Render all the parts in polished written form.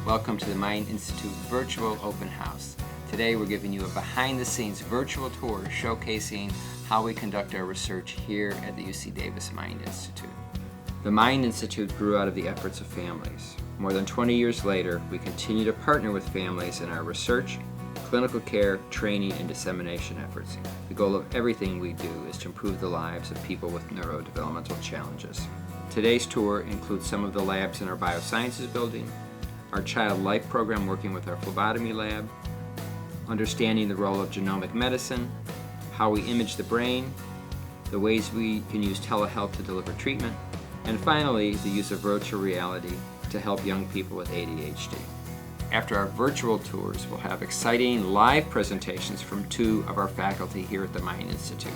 Welcome to the Mind Institute Virtual Open House. Today we're giving you a behind-the-scenes virtual tour showcasing how we conduct our research here at the UC Davis Mind Institute. The Mind Institute grew out of the efforts of families. More than 20 years later, we continue to partner with families in our research, clinical care, training, and dissemination efforts. The goal of everything we do is to improve the lives of people with neurodevelopmental challenges. Today's tour includes some of the labs in our biosciences building, our child life program working with our phlebotomy lab, understanding the role of genomic medicine, how we image the brain, the ways we can use telehealth to deliver treatment, and finally, the use of virtual reality to help young people with ADHD. After our virtual tours, we'll have exciting live presentations from two of our faculty here at the Mind Institute.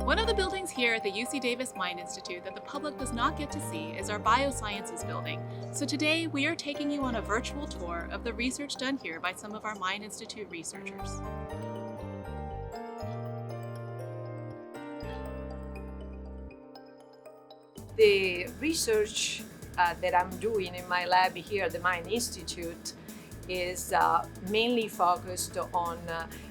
One of the buildings here at the UC Davis Mind Institute that the public does not get to see is our biosciences building. So today we are taking you on a virtual tour of the research done here by some of our Mind Institute researchers. The research that I'm doing in my lab here at the Mind Institute is mainly focused on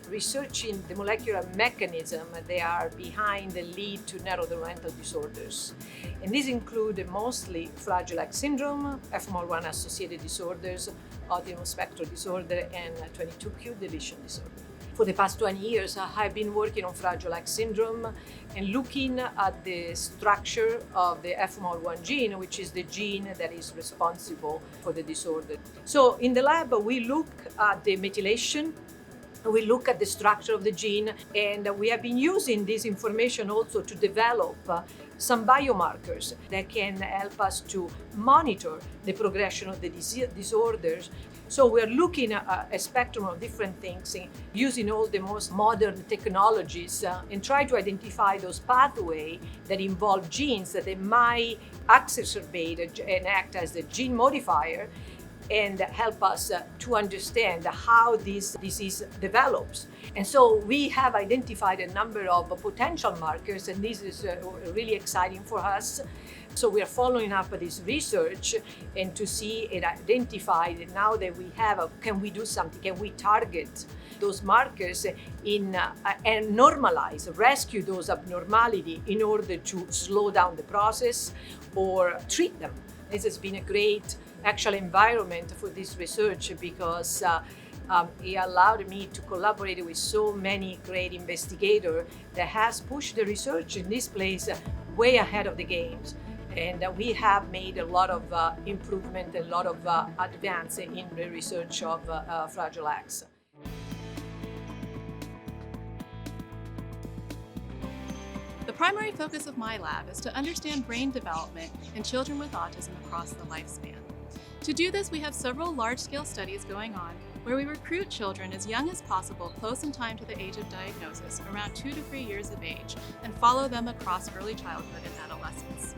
researching the molecular mechanism that are behind the lead to neurodevelopmental disorders. And these include mostly Fragile X syndrome, FMR1 associated disorders, autism spectrum disorder, and 22q deletion disorder. For the past 20 years, I've been working on Fragile X syndrome and looking at the structure of the FMR1 gene, which is the gene that is responsible for the disorder. So in the lab, we look at the methylation, we look at the structure of the gene, and we have been using this information also to develop some biomarkers that can help us to monitor the progression of the disorders. So we're looking at a spectrum of different things using all the most modern technologies and try to identify those pathways that involve genes that they might exacerbate and act as a gene modifier and help us to understand how this disease develops. And so we have identified a number of potential markers, and this is really exciting for us. So we are following up this research and to see and identify that now that we have, can we do something? Can we target those markers and normalize, rescue those abnormalities in order to slow down the process or treat them? This has been a great actual environment for this research because it allowed me to collaborate with so many great investigators that has pushed the research in this place way ahead of the games. And we have made a lot of improvement, a lot of advance in the research of Fragile X. The primary focus of my lab is to understand brain development in children with autism across the lifespan. To do this, we have several large-scale studies going on where we recruit children as young as possible, close in time to the age of diagnosis, around 2 to 3 years of age, and follow them across early childhood and adolescence.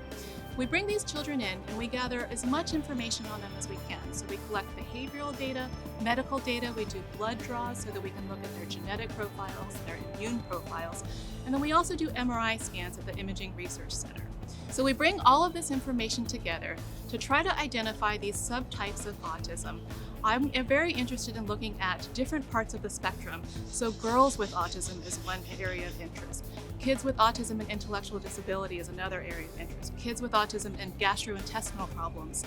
We bring these children in and we gather as much information on them as we can. So we collect behavioral data, medical data, we do blood draws so that we can look at their genetic profiles, their immune profiles, and then we also do MRI scans at the Imaging Research Center. So we bring all of this information together to try to identify these subtypes of autism. I'm very interested in looking at different parts of the spectrum. So girls with autism is one area of interest. Kids with autism and intellectual disability is another area of interest. Kids with autism and gastrointestinal problems.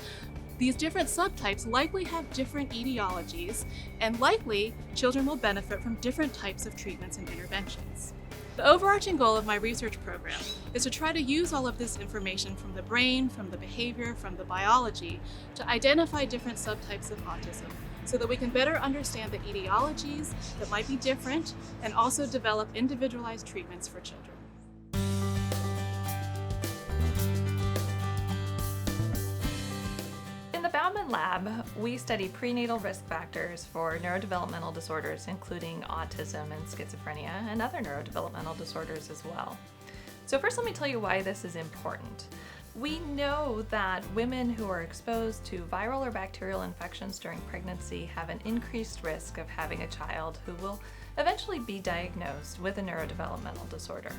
These different subtypes likely have different etiologies, and likely children will benefit from different types of treatments and interventions. The overarching goal of my research program is to try to use all of this information from the brain, from the behavior, from the biology, to identify different subtypes of autism so that we can better understand the etiologies that might be different and also develop individualized treatments for children. In the Bauman Lab, we study prenatal risk factors for neurodevelopmental disorders, including autism and schizophrenia, and other neurodevelopmental disorders as well. So first, let me tell you why this is important. We know that women who are exposed to viral or bacterial infections during pregnancy have an increased risk of having a child who will eventually be diagnosed with a neurodevelopmental disorder.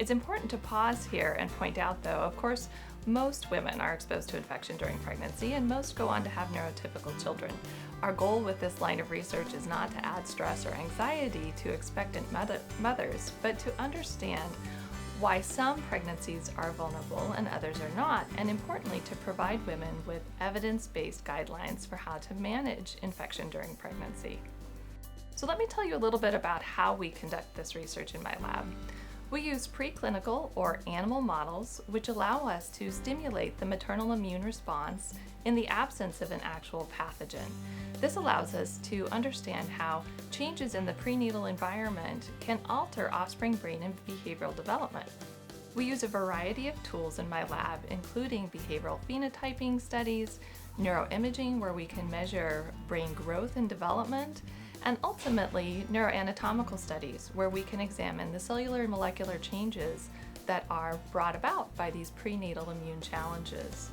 It's important to pause here and point out, though, of course, most women are exposed to infection during pregnancy and most go on to have neurotypical children. Our goal with this line of research is not to add stress or anxiety to expectant mothers, but to understand why some pregnancies are vulnerable and others are not, and importantly, to provide women with evidence-based guidelines for how to manage infection during pregnancy. So let me tell you a little bit about how we conduct this research in my lab. We use preclinical or animal models which allow us to stimulate the maternal immune response in the absence of an actual pathogen. This allows us to understand how changes in the prenatal environment can alter offspring brain and behavioral development. We use a variety of tools in my lab, including behavioral phenotyping studies, neuroimaging where we can measure brain growth and development, and ultimately neuroanatomical studies where we can examine the cellular and molecular changes that are brought about by these prenatal immune challenges.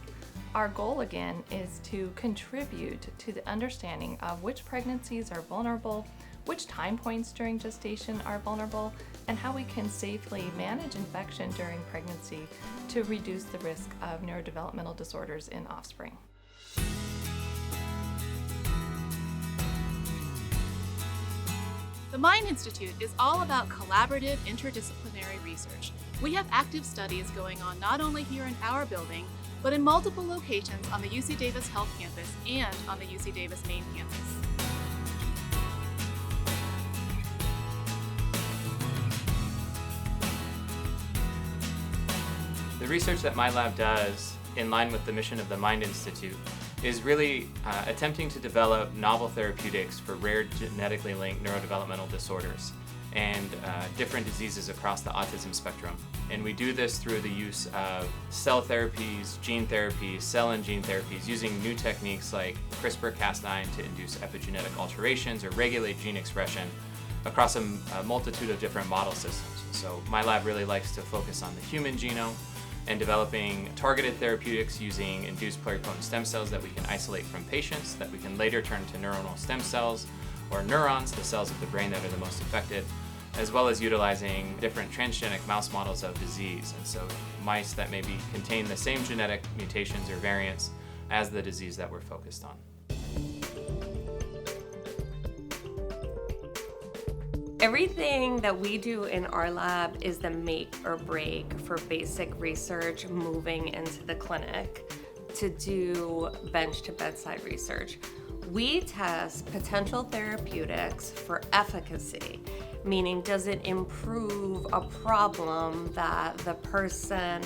Our goal again is to contribute to the understanding of which pregnancies are vulnerable, which time points during gestation are vulnerable, and how we can safely manage infection during pregnancy to reduce the risk of neurodevelopmental disorders in offspring. The Mind Institute is all about collaborative, interdisciplinary research. We have active studies going on not only here in our building, but in multiple locations on the UC Davis Health Campus and on the UC Davis main campus. The research that my lab does, in line with the mission of the Mind Institute, is really attempting to develop novel therapeutics for rare genetically linked neurodevelopmental disorders and different diseases across the autism spectrum. And we do this through the use of cell therapies, gene therapies, cell and gene therapies, using new techniques like CRISPR-Cas9 to induce epigenetic alterations or regulate gene expression across a multitude of different model systems. So my lab really likes to focus on the human genome and developing targeted therapeutics using induced pluripotent stem cells that we can isolate from patients, that we can later turn to neuronal stem cells or neurons, the cells of the brain that are the most affected, as well as utilizing different transgenic mouse models of disease. And so mice that maybe contain the same genetic mutations or variants as the disease that we're focused on. Everything that we do in our lab is the make or break for basic research moving into the clinic to do bench to bedside research. We test potential therapeutics for efficacy, meaning does it improve a problem that the person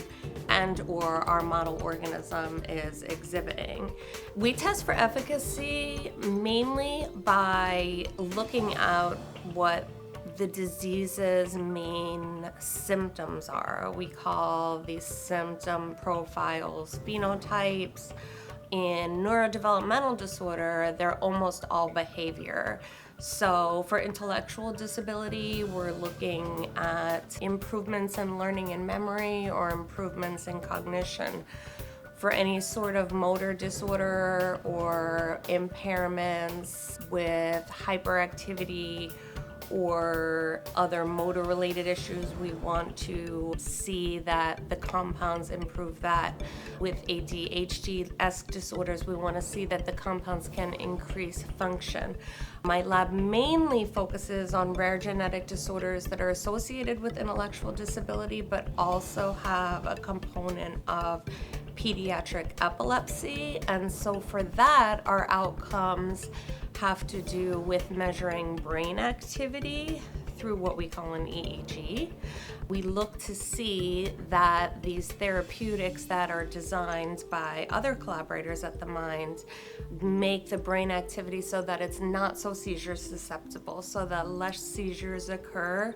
and or our model organism is exhibiting. We test for efficacy mainly by looking at what the disease's main symptoms are. We call these symptom profiles phenotypes. In neurodevelopmental disorder, they're almost all behavior. So for intellectual disability, we're looking at improvements in learning and memory or improvements in cognition. For any sort of motor disorder or impairments with hyperactivity or other motor related issues, we want to see that the compounds improve that. With ADHD-esque disorders, we want to see that the compounds can increase function. My lab mainly focuses on rare genetic disorders that are associated with intellectual disability, but also have a component of pediatric epilepsy. And so for that, our outcomes have to do with measuring brain activity through what we call an EEG. We look to see that these therapeutics that are designed by other collaborators at the Mind make the brain activity so that it's not so seizure susceptible, so that less seizures occur.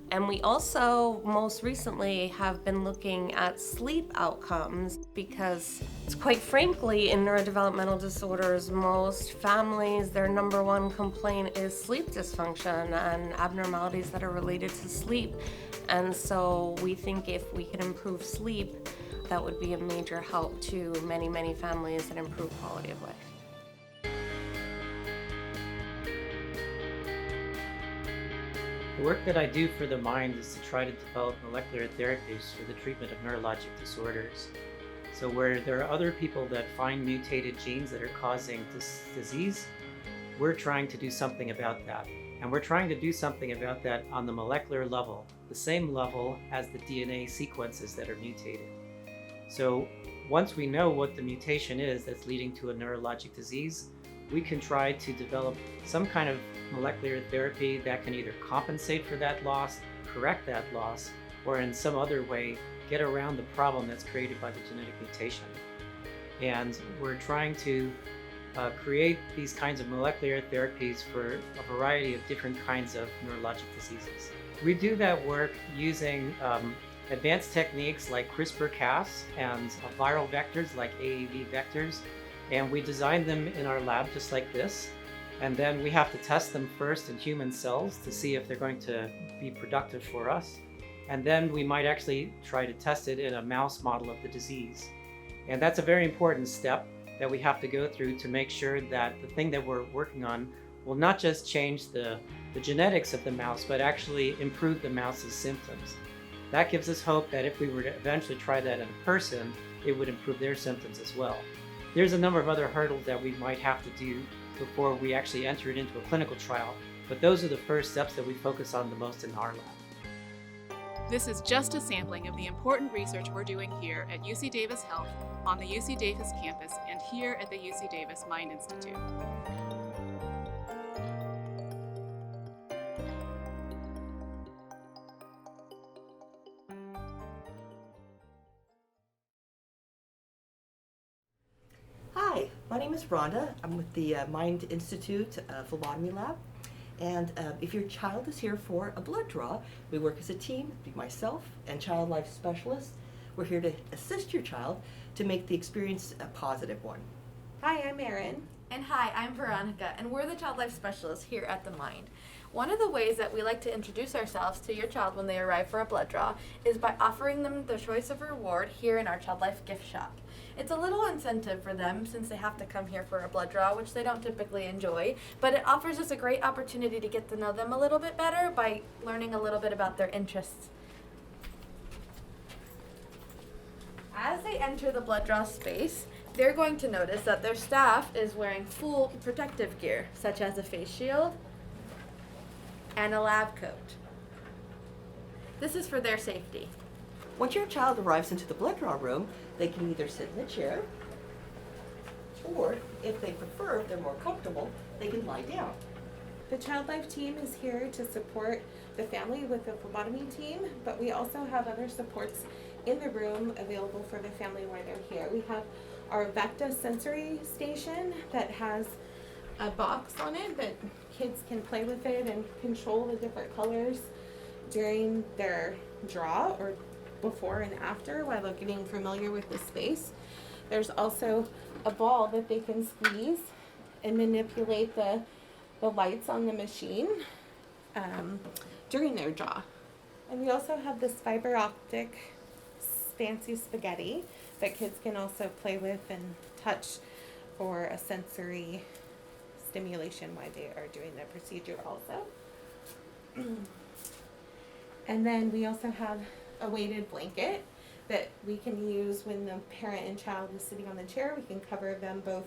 And we also, most recently, have been looking at sleep outcomes because, quite frankly, in neurodevelopmental disorders, most families, their number one complaint is sleep dysfunction and abnormalities that are related to sleep. And so we think if we can improve sleep, that would be a major help to many, many families and improve quality of life. The work that I do for the mind is to try to develop molecular therapies for the treatment of neurologic disorders. So where there are other people that find mutated genes that are causing this disease, we're trying to do something about that. And we're trying to do something about that on the molecular level, the same level as the DNA sequences that are mutated. So once we know what the mutation is that's leading to a neurologic disease, we can try to develop some kind of molecular therapy that can either compensate for that loss, correct that loss, or in some other way get around the problem that's created by the genetic mutation. And we're trying to create these kinds of molecular therapies for a variety of different kinds of neurologic diseases. We do that work using advanced techniques like CRISPR-Cas and viral vectors like AAV vectors, and we design them in our lab just like this. And then we have to test them first in human cells to see if they're going to be productive for us. And then we might actually try to test it in a mouse model of the disease. And that's a very important step that we have to go through to make sure that the thing that we're working on will not just change the genetics of the mouse, but actually improve the mouse's symptoms. That gives us hope that if we were to eventually try that in a person, it would improve their symptoms as well. There's a number of other hurdles that we might have to do before we actually enter it into a clinical trial, but those are the first steps that we focus on the most in our lab. This is just a sampling of the important research we're doing here at UC Davis Health, on the UC Davis campus, and here at the UC Davis Mind Institute. Hi, my name is Rhonda. I'm with the Mind Institute Phlebotomy Lab. And if your child is here for a blood draw, we work as a team, myself and child life specialists. We're here to assist your child to make the experience a positive one. Hi, I'm Erin. And hi, I'm Veronica, and we're the Child Life Specialists here at the Mind. One of the ways that we like to introduce ourselves to your child when they arrive for a blood draw is by offering them the choice of reward here in our Child Life gift shop. It's a little incentive for them since they have to come here for a blood draw, which they don't typically enjoy, but it offers us a great opportunity to get to know them a little bit better by learning a little bit about their interests. As they enter the blood draw space, they're going to notice that their staff is wearing full protective gear, such as a face shield and a lab coat. This is for their safety. Once your child arrives into the blood draw room, they can either sit in the chair, or if they prefer, if they're more comfortable, they can lie down. The Child Life team is here to support the family with the phlebotomy team, but we also have other supports in the room available for the family while they're here. We have our Vecta sensory station that has a box on it that kids can play with it and control the different colors during their draw or before and after while they're getting familiar with the space. There's also a ball that they can squeeze and manipulate the lights on the machine during their draw. And we also have this fiber optic fancy spaghetti that kids can also play with and touch for a sensory stimulation while they are doing the procedure also. And then we also have a weighted blanket that we can use when the parent and child is sitting on the chair. We can cover them both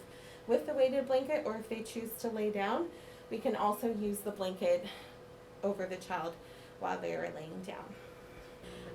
with the weighted blanket, or if they choose to lay down, we can also use the blanket over the child while they are laying down.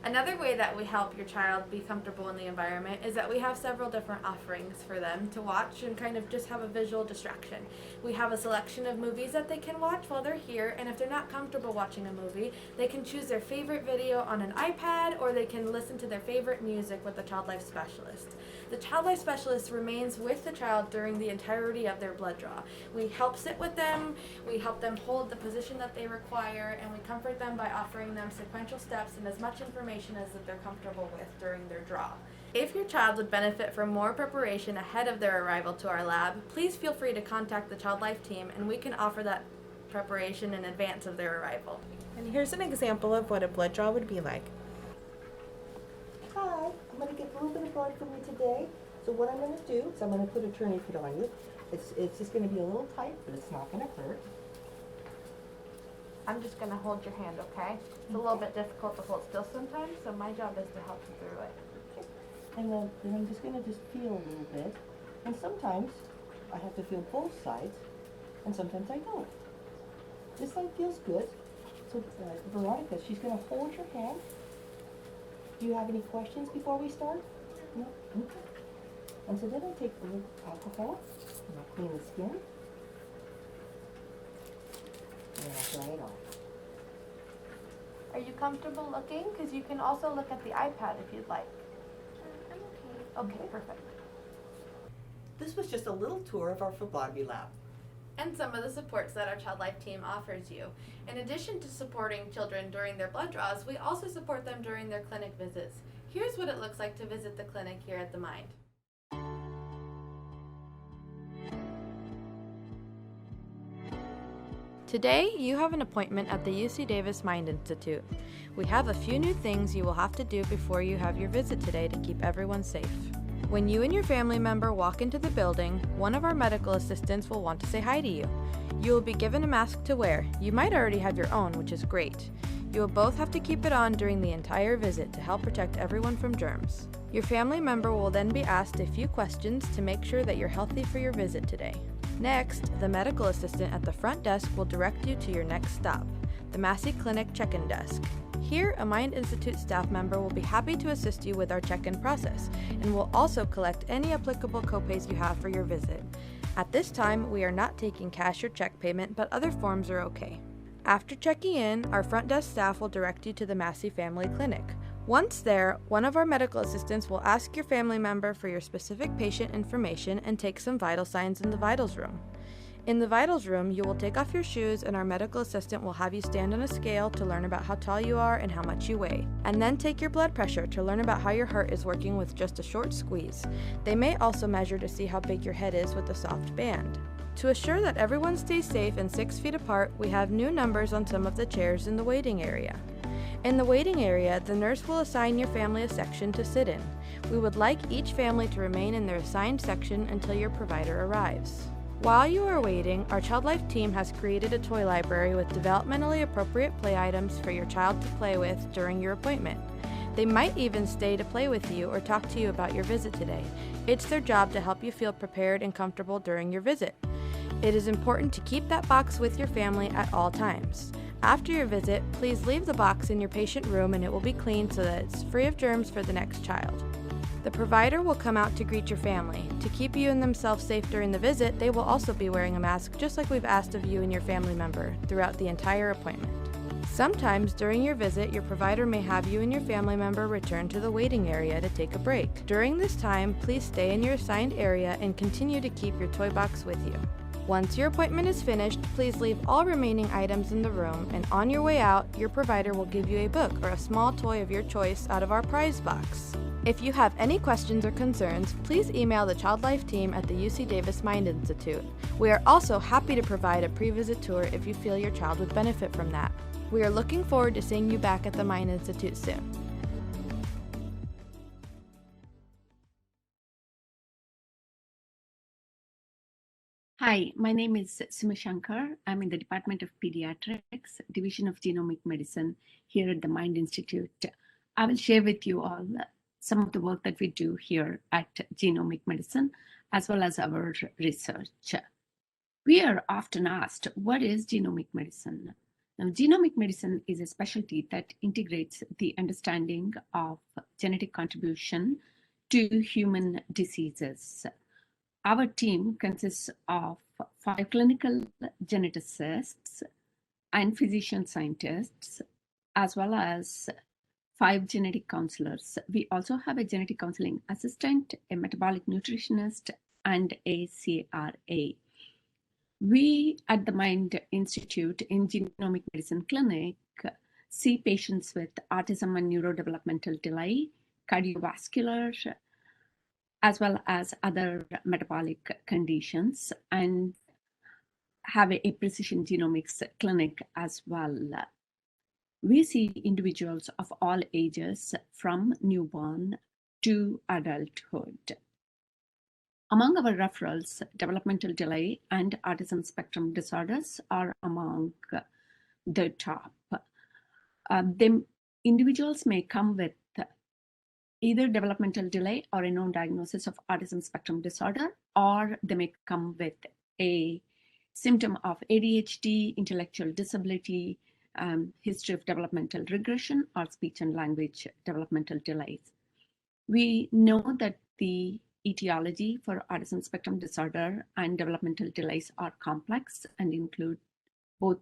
Another way that we help your child be comfortable in the environment is that we have several different offerings for them to watch and kind of just have a visual distraction. We have a selection of movies that they can watch while they're here, and if they're not comfortable watching a movie, they can choose their favorite video on an iPad, or they can listen to their favorite music with the Child Life Specialist. The Child Life Specialist remains with the child during the entirety of their blood draw. We help sit with them, we help them hold the position that they require, and we comfort them by offering them sequential steps and as much information as that they're comfortable with during their draw. If your child would benefit from more preparation ahead of their arrival to our lab, please feel free to contact the Child Life team and we can offer that preparation in advance of their arrival. And here's an example of what a blood draw would be like. Hi. Hi, I'm going to get a little bit of blood from you today. So what I'm going to do is I'm going to put a tourniquet on you. It's just going to be a little tight, but it's not going to hurt. I'm just gonna hold your hand, okay? It's a little bit difficult to hold still sometimes, so my job is to help you through it. Okay. And then I'm just going to feel a little bit. And sometimes I have to feel both sides, and sometimes I don't. This side feels good. So Veronica, she's going to hold your hand. Do you have any questions before we start? No? Okay. And so then I take a little alcohol, and I'll clean the skin. And I'll dry it off. Are you comfortable looking? Because you can also look at the iPad if you'd like. I'm okay. Okay, perfect. This was just a little tour of our phlebotomy lab. And some of the supports that our Child Life team offers you. In addition to supporting children during their blood draws, we also support them during their clinic visits. Here's what it looks like to visit the clinic here at the Mind. Today, you have an appointment at the UC Davis Mind Institute. We have a few new things you will have to do before you have your visit today to keep everyone safe. When you and your family member walk into the building, one of our medical assistants will want to say hi to you. You will be given a mask to wear. You might already have your own, which is great. You will both have to keep it on during the entire visit to help protect everyone from germs. Your family member will then be asked a few questions to make sure that you're healthy for your visit today. Next, the medical assistant at the front desk will direct you to your next stop, the Massey Clinic check-in desk. Here, a Mind Institute staff member will be happy to assist you with our check-in process and will also collect any applicable copays you have for your visit. At this time, we are not taking cash or check payment, but other forms are okay. After checking in, our front desk staff will direct you to the Massey Family Clinic. Once there, one of our medical assistants will ask your family member for your specific patient information and take some vital signs in the vitals room. In the vitals room, you will take off your shoes and our medical assistant will have you stand on a scale to learn about how tall you are and how much you weigh, and then take your blood pressure to learn about how your heart is working with just a short squeeze. They may also measure to see how big your head is with a soft band. To assure that everyone stays safe and 6 feet apart, we have new numbers on some of the chairs in the waiting area. In the waiting area, the nurse will assign your family a section to sit in. We would like each family to remain in their assigned section until your provider arrives. While you are waiting, our Child Life team has created a toy library with developmentally appropriate play items for your child to play with during your appointment. They might even stay to play with you or talk to you about your visit today. It's their job to help you feel prepared and comfortable during your visit. It is important to keep that box with your family at all times. After your visit, please leave the box in your patient room and it will be cleaned so that it's free of germs for the next child. The provider will come out to greet your family. To keep you and themselves safe during the visit, they will also be wearing a mask just like we've asked of you and your family member throughout the entire appointment. Sometimes during your visit, your provider may have you and your family member return to the waiting area to take a break. During this time, please stay in your assigned area and continue to keep your toy box with you. Once your appointment is finished, please leave all remaining items in the room, and on your way out, your provider will give you a book or a small toy of your choice out of our prize box. If you have any questions or concerns, please email the Child Life team at the UC Davis Mind Institute. We are also happy to provide a pre-visit tour if you feel your child would benefit from that. We are looking forward to seeing you back at the Mind Institute soon. Hi, my name is Sima Shankar. I'm in the Department of Pediatrics, Division of Genomic Medicine here at the Mind Institute. I will share with you all some of the work that we do here at Genomic Medicine, as well as our research. We are often asked, what is genomic medicine? Now, genomic medicine is a specialty that integrates the understanding of genetic contribution to human diseases. Our team consists of 5 clinical geneticists and physician scientists, as well as 5 genetic counselors. We also have a genetic counseling assistant, a metabolic nutritionist, and a CRA. We at the Mind Institute in Genomic Medicine Clinic see patients with autism and neurodevelopmental delay, cardiovascular, as well as other metabolic conditions, and have a precision genomics clinic as well. We see individuals of all ages from newborn to adulthood. Among our referrals, developmental delay and autism spectrum disorders are among the top. Individuals may come with either developmental delay or a known diagnosis of autism spectrum disorder, or they may come with a symptom of ADHD, intellectual disability, history of developmental regression, or speech and language developmental delays. We know that the etiology for autism spectrum disorder and developmental delays are complex and include both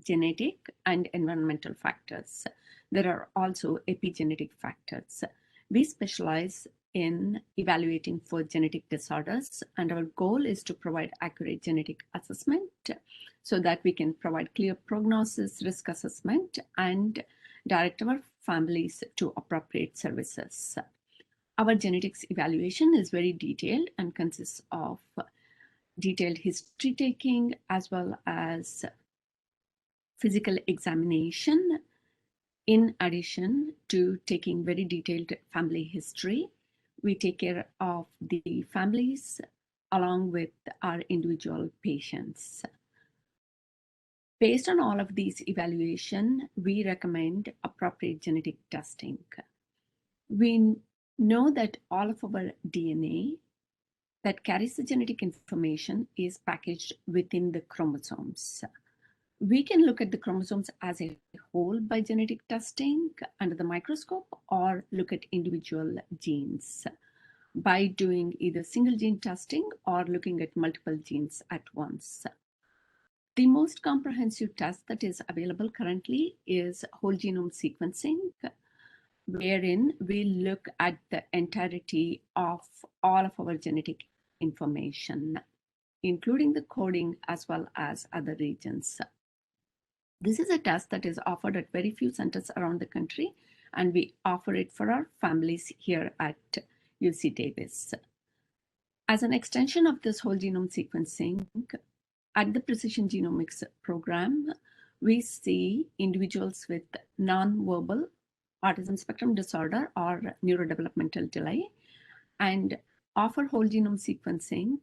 genetic and environmental factors. There are also epigenetic factors. We specialize in evaluating for genetic disorders, and our goal is to provide accurate genetic assessment so that we can provide clear prognosis, risk assessment, and direct our families to appropriate services. Our genetics evaluation is very detailed and consists of detailed history taking as well as physical examination, in addition to taking very detailed family history. We take care of the families along with our individual patients. Based on all of these evaluation, we recommend appropriate genetic testing. We know that all of our DNA that carries the genetic information is packaged within the chromosomes. We can look at the chromosomes as a whole by genetic testing under the microscope, or look at individual genes by doing either single gene testing or looking at multiple genes at once. The most comprehensive test that is available currently is whole genome sequencing, wherein we look at the entirety of all of our genetic information, including the coding as well as other regions. This is a test that is offered at very few centers around the country, and we offer it for our families here at UC Davis. As an extension of this whole genome sequencing, at the Precision Genomics program, we see individuals with non-verbal autism spectrum disorder or neurodevelopmental delay and offer whole genome sequencing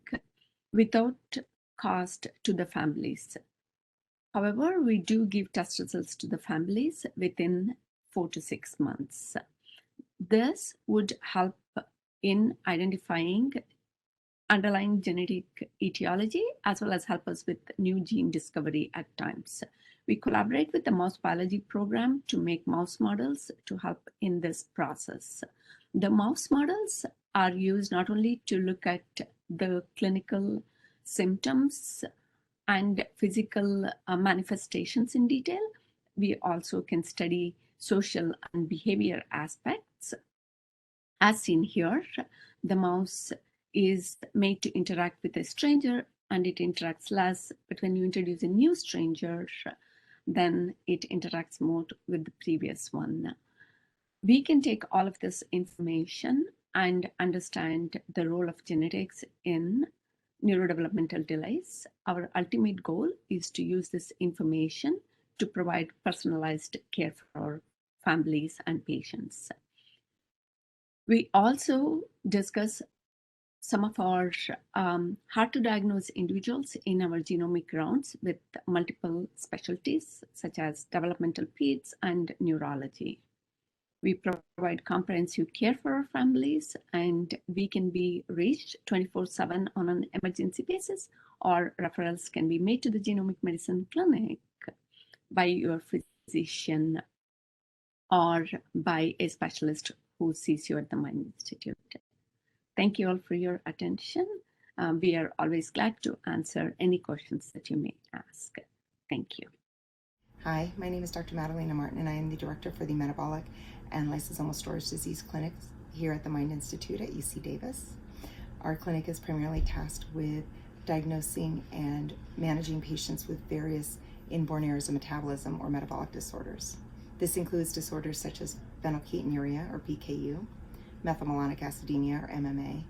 without cost to the families. However, we do give test results to the families within 4 to 6 months. This would help in identifying underlying genetic etiology as well as help us with new gene discovery at times. We collaborate with the mouse biology program to make mouse models to help in this process. The mouse models are used not only to look at the clinical symptoms and physical manifestations in detail, we also can study social and behavior aspects. As seen here, the mouse is made to interact with a stranger, and it interacts less, but when you introduce a new stranger, then it interacts more with the previous one. We can take all of this information and understand the role of genetics in neurodevelopmental delays. Our ultimate goal is to use this information to provide personalized care for our families and patients. We also discuss some of our hard to diagnose individuals in our genomic rounds with multiple specialties such as developmental peds and neurology. We provide comprehensive care for our families, and we can be reached 24/7 on an emergency basis, or referrals can be made to the Genomic Medicine clinic by your physician or by a specialist who sees you at the Mind Institute. Thank you all for your attention. We are always glad to answer any questions that you may ask. Thank you. Hi, my name is Dr. Madalena Martin, and I am the director for the Metabolic and Lysosomal Storage Disease Clinics here at the Mind Institute at UC Davis. Our clinic is primarily tasked with diagnosing and managing patients with various inborn errors of metabolism or metabolic disorders. This includes disorders such as phenylketonuria or PKU, methylmalonic acidemia or MMA,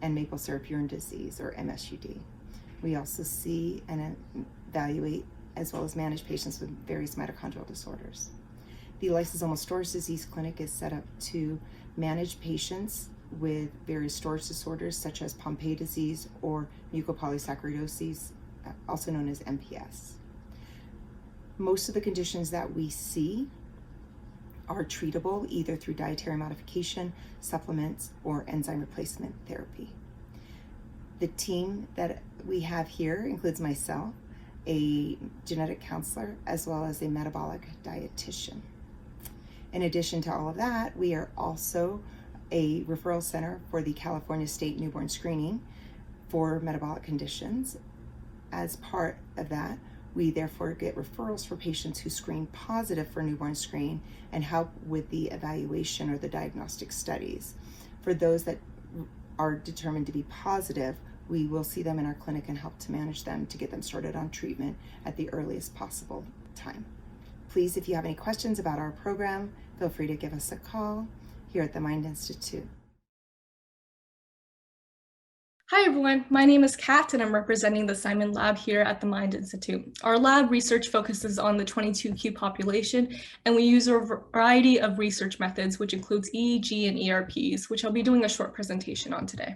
and maple syrup urine disease or MSUD. We also see and evaluate as well as manage patients with various mitochondrial disorders. The lysosomal storage disease clinic is set up to manage patients with various storage disorders such as Pompe disease or mucopolysaccharidosis, also known as MPS. Most of the conditions that we see are treatable either through dietary modification, supplements, or enzyme replacement therapy. The team that we have here includes myself, a genetic counselor, as well as a metabolic dietitian. In addition to all of that, we are also a referral center for the California State Newborn Screening for metabolic conditions. As part of that, we therefore get referrals for patients who screen positive for newborn screen and help with the evaluation or the diagnostic studies. For those that are determined to be positive, we will see them in our clinic and help to manage them to get them started on treatment at the earliest possible time. Please, if you have any questions about our program, feel free to give us a call here at the Mind Institute. Hi everyone, my name is Kat and I'm representing the Simon Lab here at the Mind Institute. Our lab research focuses on the 22q population, and we use a variety of research methods, which includes EEG and ERPs, which I'll be doing a short presentation on today.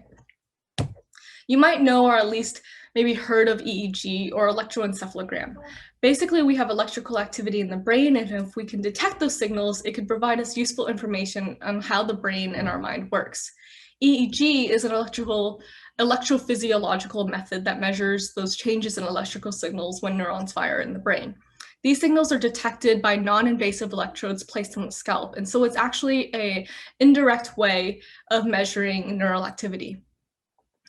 You might know, or at least maybe heard of EEG or electroencephalogram. Basically, we have electrical activity in the brain, and if we can detect those signals, it could provide us useful information on how the brain and our mind works. EEG is an electrophysiological method that measures those changes in electrical signals when neurons fire in the brain. These signals are detected by non-invasive electrodes placed on the scalp, and so it's actually an indirect way of measuring neural activity.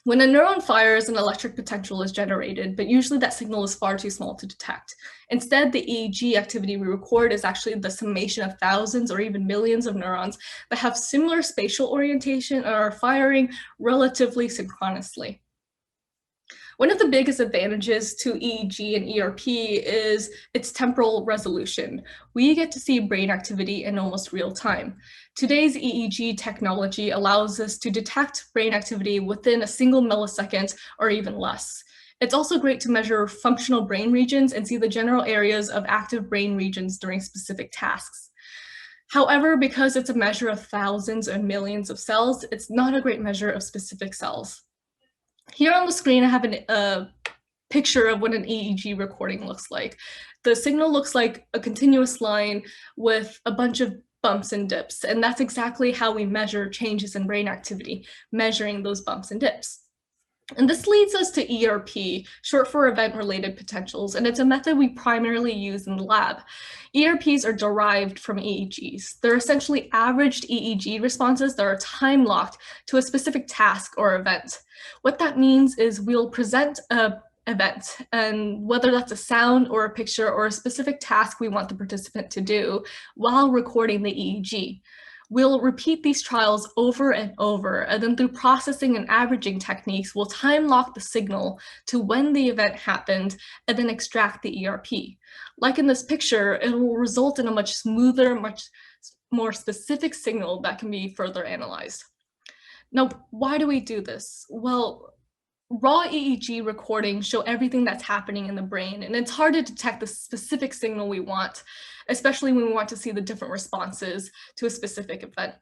When a neuron fires, an electric potential is generated, but usually that signal is far too small to detect. Instead, the EEG activity we record is actually the summation of thousands or even millions of neurons that have similar spatial orientation and are firing relatively synchronously. One of the biggest advantages to EEG and ERP is its temporal resolution. We get to see brain activity in almost real time. Today's EEG technology allows us to detect brain activity within a single millisecond or even less. It's also great to measure functional brain regions and see the general areas of active brain regions during specific tasks. However, because it's a measure of thousands and millions of cells, it's not a great measure of specific cells. Here on the screen, I have a picture of what an EEG recording looks like. The signal looks like a continuous line with a bunch of bumps and dips, and that's exactly how we measure changes in brain activity, measuring those bumps and dips. And this leads us to ERP, short for event-related potentials, and it's a method we primarily use in the lab. ERPs are derived from EEGs. They're essentially averaged EEG responses that are time-locked to a specific task or event. What that means is we'll present an event, and whether that's a sound or a picture or a specific task we want the participant to do while recording the EEG. We'll repeat these trials over and over, and then through processing and averaging techniques, we'll time lock the signal to when the event happened and then extract the ERP. Like in this picture, it will result in a much smoother, much more specific signal that can be further analyzed. Now, why do we do this? Well, raw EEG recordings show everything that's happening in the brain, and it's hard to detect the specific signal we want, especially when we want to see the different responses to a specific event.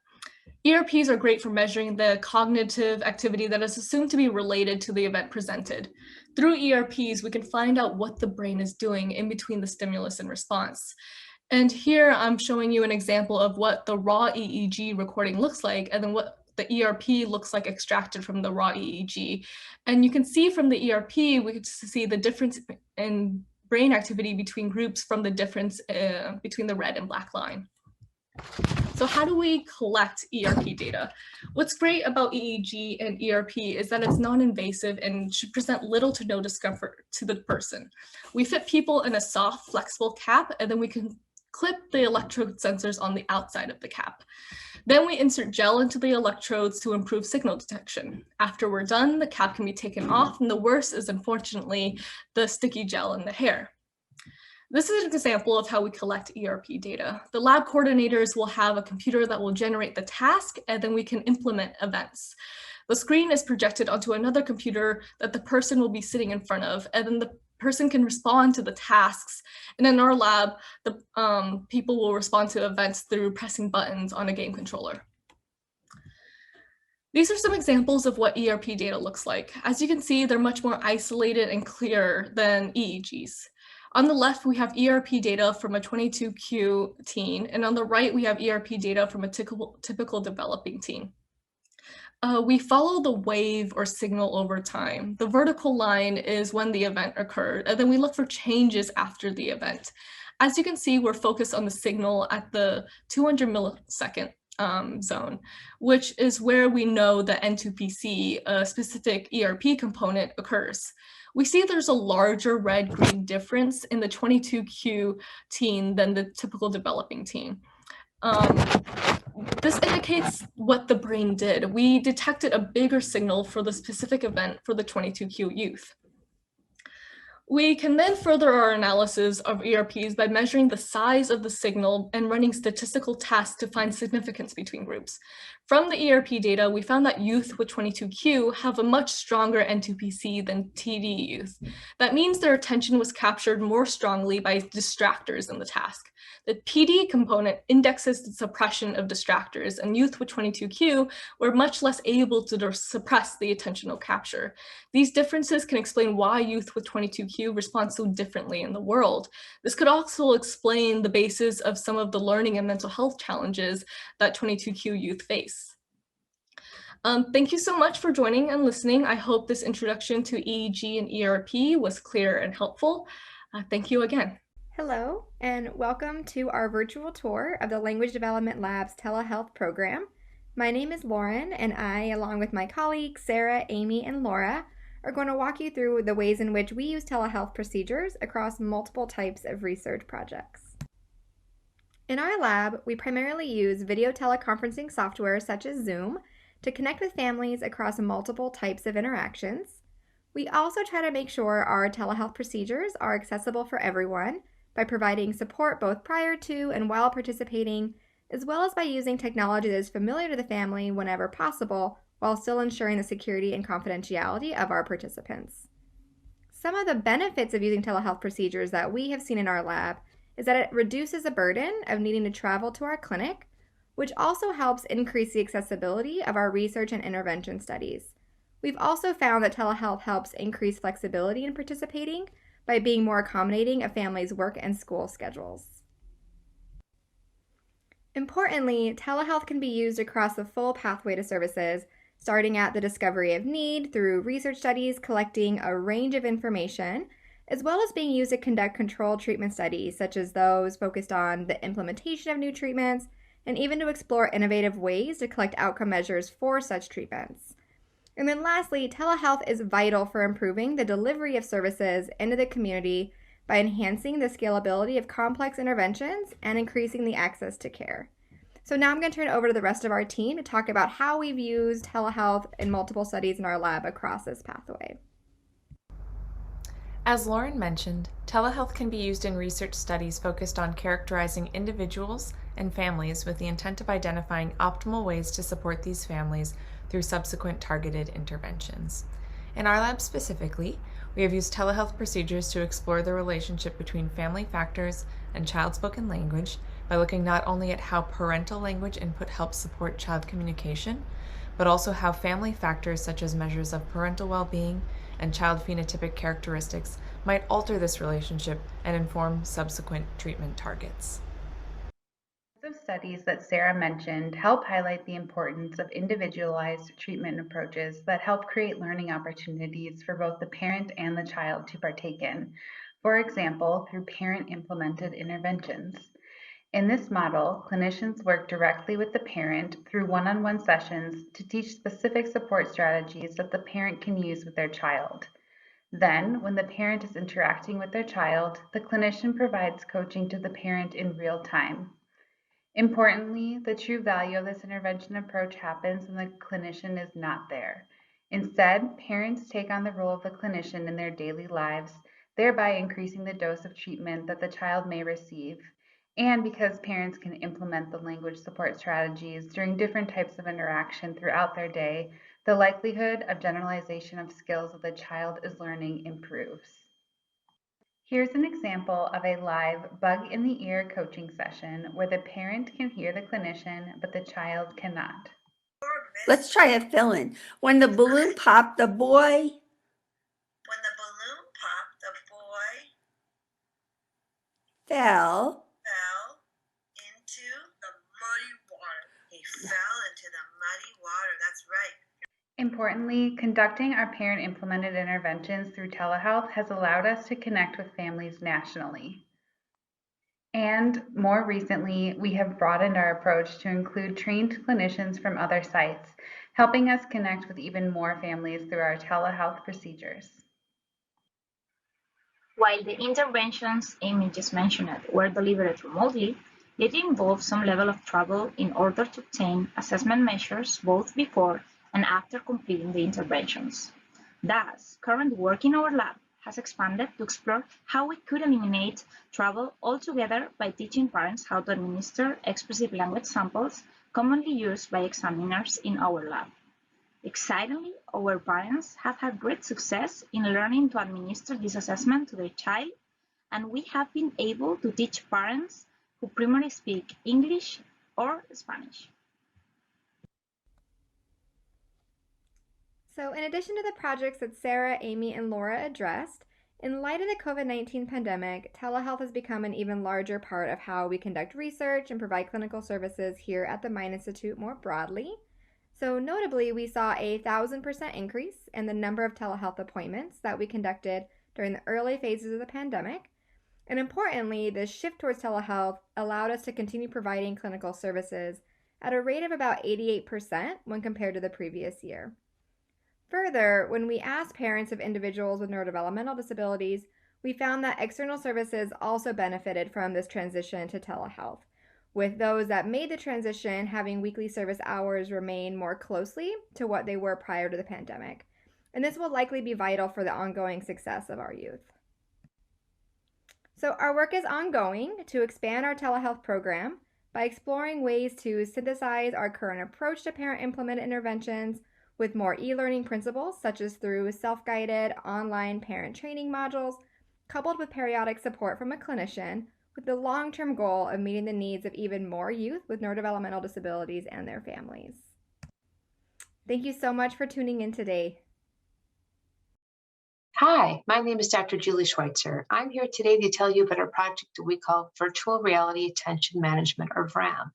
ERPs are great for measuring the cognitive activity that is assumed to be related to the event presented. Through ERPs, we can find out what the brain is doing in between the stimulus and response. And here I'm showing you an example of what the raw EEG recording looks like, and then what the ERP looks like extracted from the raw EEG. And you can see from the ERP, we get to see the difference in brain activity between groups from the difference between the red and black line. So how do we collect ERP data? What's great about EEG and ERP is that it's non-invasive and should present little to no discomfort to the person. We fit people in a soft, flexible cap, and then we can clip the electrode sensors on the outside of the cap. Then we insert gel into the electrodes to improve signal detection. After we're done, the cap can be taken off, and the worst is unfortunately the sticky gel in the hair. This is an example of how we collect ERP data. The lab coordinators will have a computer that will generate the task, and then we can implement events. The screen is projected onto another computer that the person will be sitting in front of, and then the person can respond to the tasks. And in our lab, the people will respond to events through pressing buttons on a game controller. These are some examples of what ERP data looks like. As you can see, they're much more isolated and clear than EEGs. On the left, we have ERP data from a 22q teen, and on the right, we have ERP data from a typical developing teen. We follow the wave or signal over time. The vertical line is when the event occurred, and then we look for changes after the event. As you can see, we're focused on the signal at the 200 millisecond zone, which is where we know the N2PC, a specific ERP component, occurs. We see there's a larger red-green difference in the 22q teen than the typical developing teen. This indicates what the brain did. We detected a bigger signal for the specific event for the 22q youth. We can then further our analysis of ERPs by measuring the size of the signal and running statistical tests to find significance between groups. From the ERP data, we found that youth with 22q have a much stronger N2PC than TD youth. That means their attention was captured more strongly by distractors in the task. The PD component indexes the suppression of distractors, and youth with 22q were much less able to suppress the attentional capture. These differences can explain why youth with 22q respond so differently in the world. This could also explain the basis of some of the learning and mental health challenges that 22q youth face. Thank you so much for joining and listening. I hope this introduction to EEG and ERP was clear and helpful. Thank you again. Hello, and welcome to our virtual tour of the Language Development Lab's Telehealth Program. My name is Lauren, and I, along with my colleagues Sarah, Amy, and Laura, are going to walk you through the ways in which we use telehealth procedures across multiple types of research projects. In our lab, we primarily use video teleconferencing software such as Zoom to connect with families across multiple types of interactions. We also try to make sure our telehealth procedures are accessible for everyone by providing support both prior to and while participating, as well as by using technology that is familiar to the family whenever possible, while still ensuring the security and confidentiality of our participants. Some of the benefits of using telehealth procedures that we have seen in our lab is that it reduces the burden of needing to travel to our clinic, which also helps increase the accessibility of our research and intervention studies. We've also found that telehealth helps increase flexibility in participating by being more accommodating of families' work and school schedules. Importantly, telehealth can be used across the full pathway to services, starting at the discovery of need through research studies collecting a range of information, as well as being used to conduct controlled treatment studies, such as those focused on the implementation of new treatments, and even to explore innovative ways to collect outcome measures for such treatments. And then lastly, telehealth is vital for improving the delivery of services into the community by enhancing the scalability of complex interventions and increasing the access to care. So now I'm going to turn it over to the rest of our team to talk about how we've used telehealth in multiple studies in our lab across this pathway. As Lauren mentioned, telehealth can be used in research studies focused on characterizing individuals and families with the intent of identifying optimal ways to support these families through subsequent targeted interventions. In our lab specifically, we have used telehealth procedures to explore the relationship between family factors and child spoken language by looking not only at how parental language input helps support child communication, but also how family factors such as measures of parental well-being and child phenotypic characteristics might alter this relationship and inform subsequent treatment targets. Of studies that Sarah mentioned help highlight the importance of individualized treatment approaches that help create learning opportunities for both the parent and the child to partake in, for example, through parent-implemented interventions. In this model, clinicians work directly with the parent through one-on-one sessions to teach specific support strategies that the parent can use with their child. Then, when the parent is interacting with their child, the clinician provides coaching to the parent in real time. Importantly, the true value of this intervention approach happens when the clinician is not there. Instead, parents take on the role of the clinician in their daily lives, thereby increasing the dose of treatment that the child may receive. And because parents can implement the language support strategies during different types of interaction throughout their day, the likelihood of generalization of skills that the child is learning improves. Here's an example of a live bug in the ear coaching session where the parent can hear the clinician, but the child cannot. Let's try a fill-in. When the balloon popped, the boy fell into the muddy water. He fell into the muddy water. That's right. Importantly, conducting our parent-implemented interventions through telehealth has allowed us to connect with families nationally. And more recently, we have broadened our approach to include trained clinicians from other sites, helping us connect with even more families through our telehealth procedures. While the interventions Amy just mentioned were delivered remotely, it involved some level of travel in order to obtain assessment measures both before and after completing the interventions. Thus, current work in our lab has expanded to explore how we could eliminate travel altogether by teaching parents how to administer expressive language samples commonly used by examiners in our lab. Excitingly, our parents have had great success in learning to administer this assessment to their child, and we have been able to teach parents who primarily speak English or Spanish. So in addition to the projects that Sarah, Amy, and Laura addressed, in light of the COVID-19 pandemic, telehealth has become an even larger part of how we conduct research and provide clinical services here at the Mind Institute more broadly. So notably, we saw a 1,000% increase in the number of telehealth appointments that we conducted during the early phases of the pandemic. And importantly, the shift towards telehealth allowed us to continue providing clinical services at a rate of about 88% when compared to the previous year. Further, when we asked parents of individuals with neurodevelopmental disabilities, we found that external services also benefited from this transition to telehealth, with those that made the transition having weekly service hours remain more closely to what they were prior to the pandemic. And this will likely be vital for the ongoing success of our youth. So our work is ongoing to expand our telehealth program by exploring ways to synthesize our current approach to parent-implemented interventions with more e-learning principles, such as through self-guided online parent training modules, coupled with periodic support from a clinician, with the long-term goal of meeting the needs of even more youth with neurodevelopmental disabilities and their families. Thank you so much for tuning in today. Hi, my name is Dr. Julie Schweitzer. I'm here today to tell you about a project that we call Virtual Reality Attention Management, or VRAM.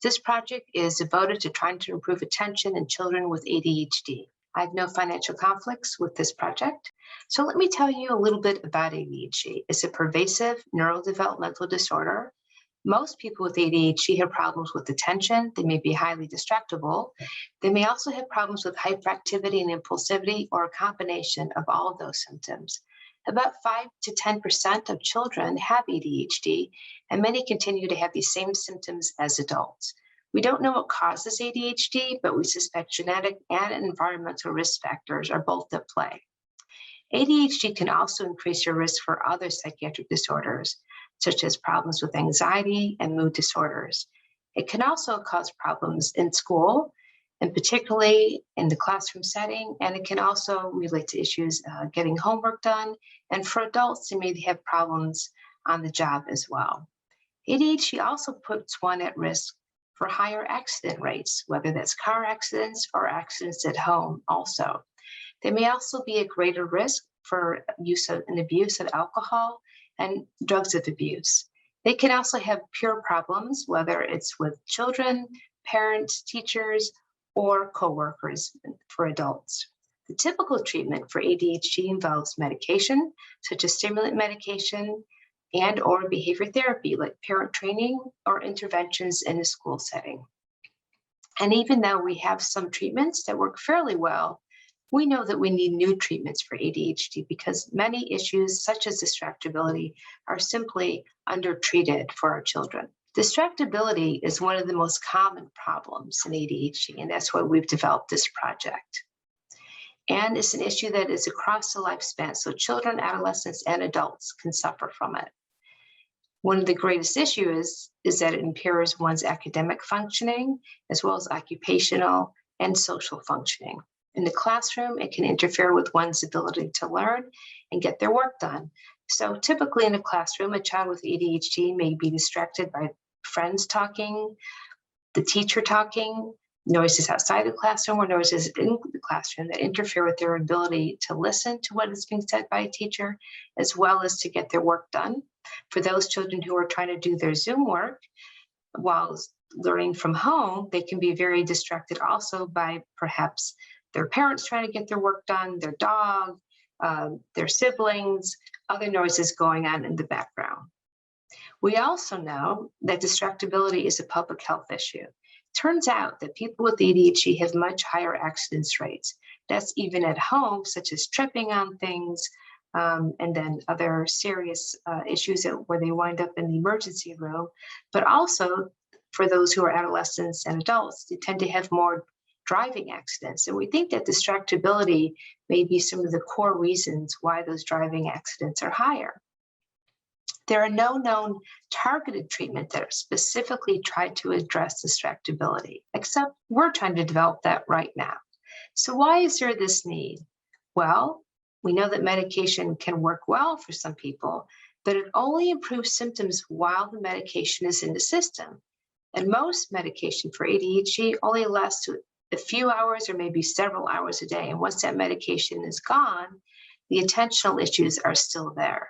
This project is devoted to trying to improve attention in children with ADHD. I have no financial conflicts with this project. So let me tell you a little bit about ADHD. It's a pervasive neurodevelopmental disorder. Most people with ADHD have problems with attention. They may be highly distractible. They may also have problems with hyperactivity and impulsivity, or a combination of all of those symptoms. About 5 to 10% of children have ADHD, and many continue to have these same symptoms as adults. We don't know what causes ADHD, but we suspect genetic and environmental risk factors are both at play. ADHD can also increase your risk for other psychiatric disorders, such as problems with anxiety and mood disorders. It can also cause problems in school, and particularly in the classroom setting, and it can also relate to issues getting homework done, and for adults, they may have problems on the job as well. ADHD also puts one at risk for higher accident rates, whether that's car accidents or accidents at home also. They may also be at greater risk for use of and abuse of alcohol and drugs of abuse. They can also have peer problems, whether it's with children, parents, teachers, or coworkers for adults. The typical treatment for ADHD involves medication, such as stimulant medication, and or behavior therapy, like parent training or interventions in a school setting. And even though we have some treatments that work fairly well, we know that we need new treatments for ADHD because many issues, such as distractibility, are simply undertreated for our children. Distractibility is one of the most common problems in ADHD, and that's why we've developed this project. And it's an issue that is across the lifespan, so children, adolescents, and adults can suffer from it. One of the greatest issues is that it impairs one's academic functioning, as well as occupational and social functioning. In the classroom, it can interfere with one's ability to learn and get their work done. So typically in a classroom, a child with ADHD may be distracted by friends talking, the teacher talking, noises outside the classroom or noises in the classroom that interfere with their ability to listen to what is being said by a teacher, as well as to get their work done. For those children who are trying to do their Zoom work while learning from home, they can be very distracted also by perhaps their parents trying to get their work done, their dog, their siblings, other noises going on in the background. We also know that distractibility is a public health issue. Turns out that people with ADHD have much higher accidence rates. That's even at home, such as tripping on things, and then other serious issues where they wind up in the emergency room. But also for those who are adolescents and adults, they tend to have more driving accidents. And we think that distractibility may be some of the core reasons why those driving accidents are higher. There are no known targeted treatments that are specifically tried to address distractibility, except we're trying to develop that right now. So why is there this need? Well, we know that medication can work well for some people, but it only improves symptoms while the medication is in the system. And most medication for ADHD only lasts a few hours or maybe several hours a day. And once that medication is gone, the attentional issues are still there.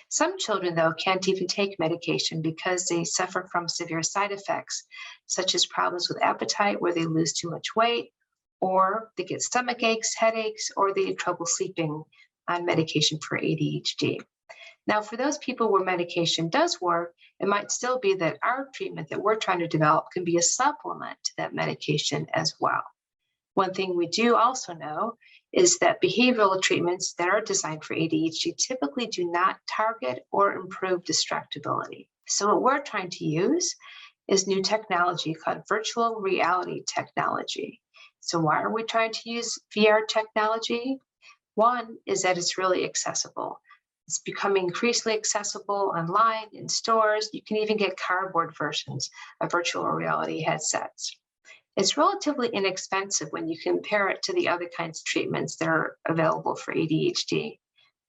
Some children, though, can't even take medication because they suffer from severe side effects, such as problems with appetite where they lose too much weight, or they get stomach aches, headaches, or they have trouble sleeping on medication for ADHD. Now, for those people where medication does work, it might still be that our treatment that we're trying to develop can be a supplement to that medication as well. One thing we do also know is that behavioral treatments that are designed for ADHD typically do not target or improve distractibility. So what we're trying to use is new technology called virtual reality technology. So why are we trying to use VR technology? One is that it's really accessible. It's becoming increasingly accessible online, in stores. You can even get cardboard versions of virtual reality headsets. It's relatively inexpensive when you compare it to the other kinds of treatments that are available for ADHD.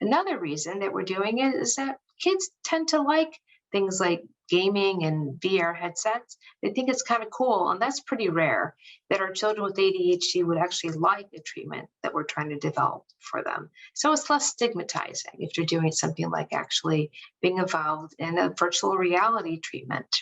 Another reason that we're doing it is that kids tend to like things like gaming and VR headsets. They think it's kind of cool, and that's pretty rare that our children with ADHD would actually like a treatment that we're trying to develop for them. So it's less stigmatizing if you're doing something like actually being involved in a virtual reality treatment.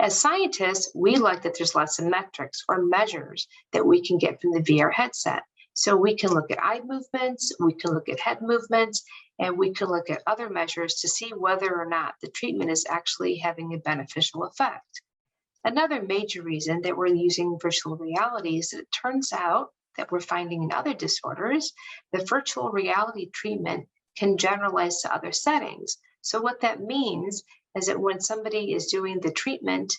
As scientists, we like that there's lots of metrics or measures that we can get from the VR headset. So we can look at eye movements, we can look at head movements, and we can look at other measures to see whether or not the treatment is actually having a beneficial effect. Another major reason that we're using virtual reality is that it turns out that we're finding in other disorders that virtual reality treatment can generalize to other settings. So what that means is that when somebody is doing the treatment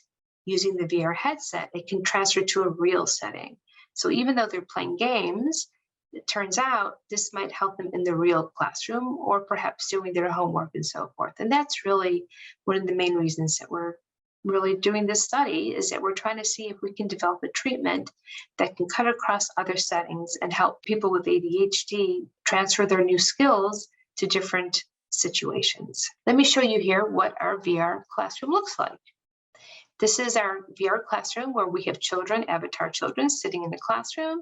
using the VR headset, it can transfer to a real setting. So even though they're playing games, it turns out this might help them in the real classroom or perhaps doing their homework and so forth. And that's really one of the main reasons that we're really doing this study, is that we're trying to see if we can develop a treatment that can cut across other settings and help people with ADHD transfer their new skills to different situations. Let me show you here what our VR classroom looks like. This is our VR classroom where we have children, avatar children, sitting in the classroom.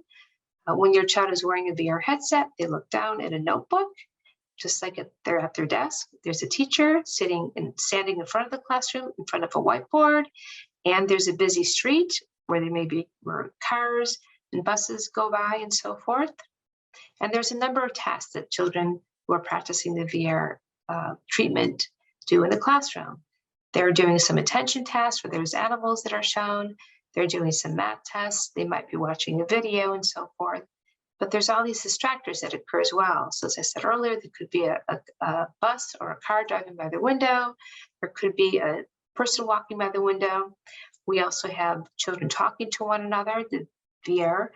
When your child is wearing a VR headset, they look down at a notebook, just like they're at their desk. There's a teacher standing in front of the classroom, in front of a whiteboard, and there's a busy street where where cars and buses go by and so forth. And there's a number of tasks that children who are practicing the VR treatment do in the classroom. They're doing some attention tasks where there's animals that are shown. They're doing some math tests. They might be watching a video and so forth. But there's all these distractors that occur as well. So as I said earlier, there could be a bus or a car driving by the window. There could be a person walking by the window. We also have children talking to one another. The VR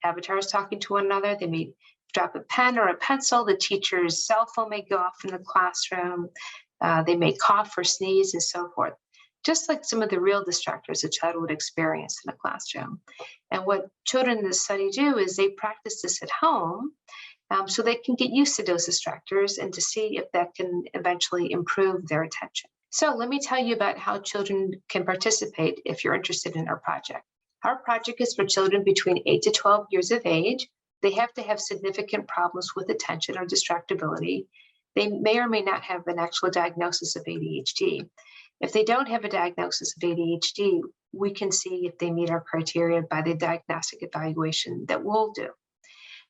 avatars talking to one another. They may drop a pen or a pencil. The teacher's cell phone may go off in the classroom. They may cough or sneeze and so forth, just like some of the real distractors a child would experience in a classroom. And what children in this study do is they practice this at home, so they can get used to those distractors and to see if that can eventually improve their attention. So let me tell you about how children can participate if you're interested in our project. Our project is for children between 8 to 12 years of age. They have to have significant problems with attention or distractibility. They may or may not have an actual diagnosis of ADHD. If they don't have a diagnosis of ADHD, we can see if they meet our criteria by the diagnostic evaluation that we'll do.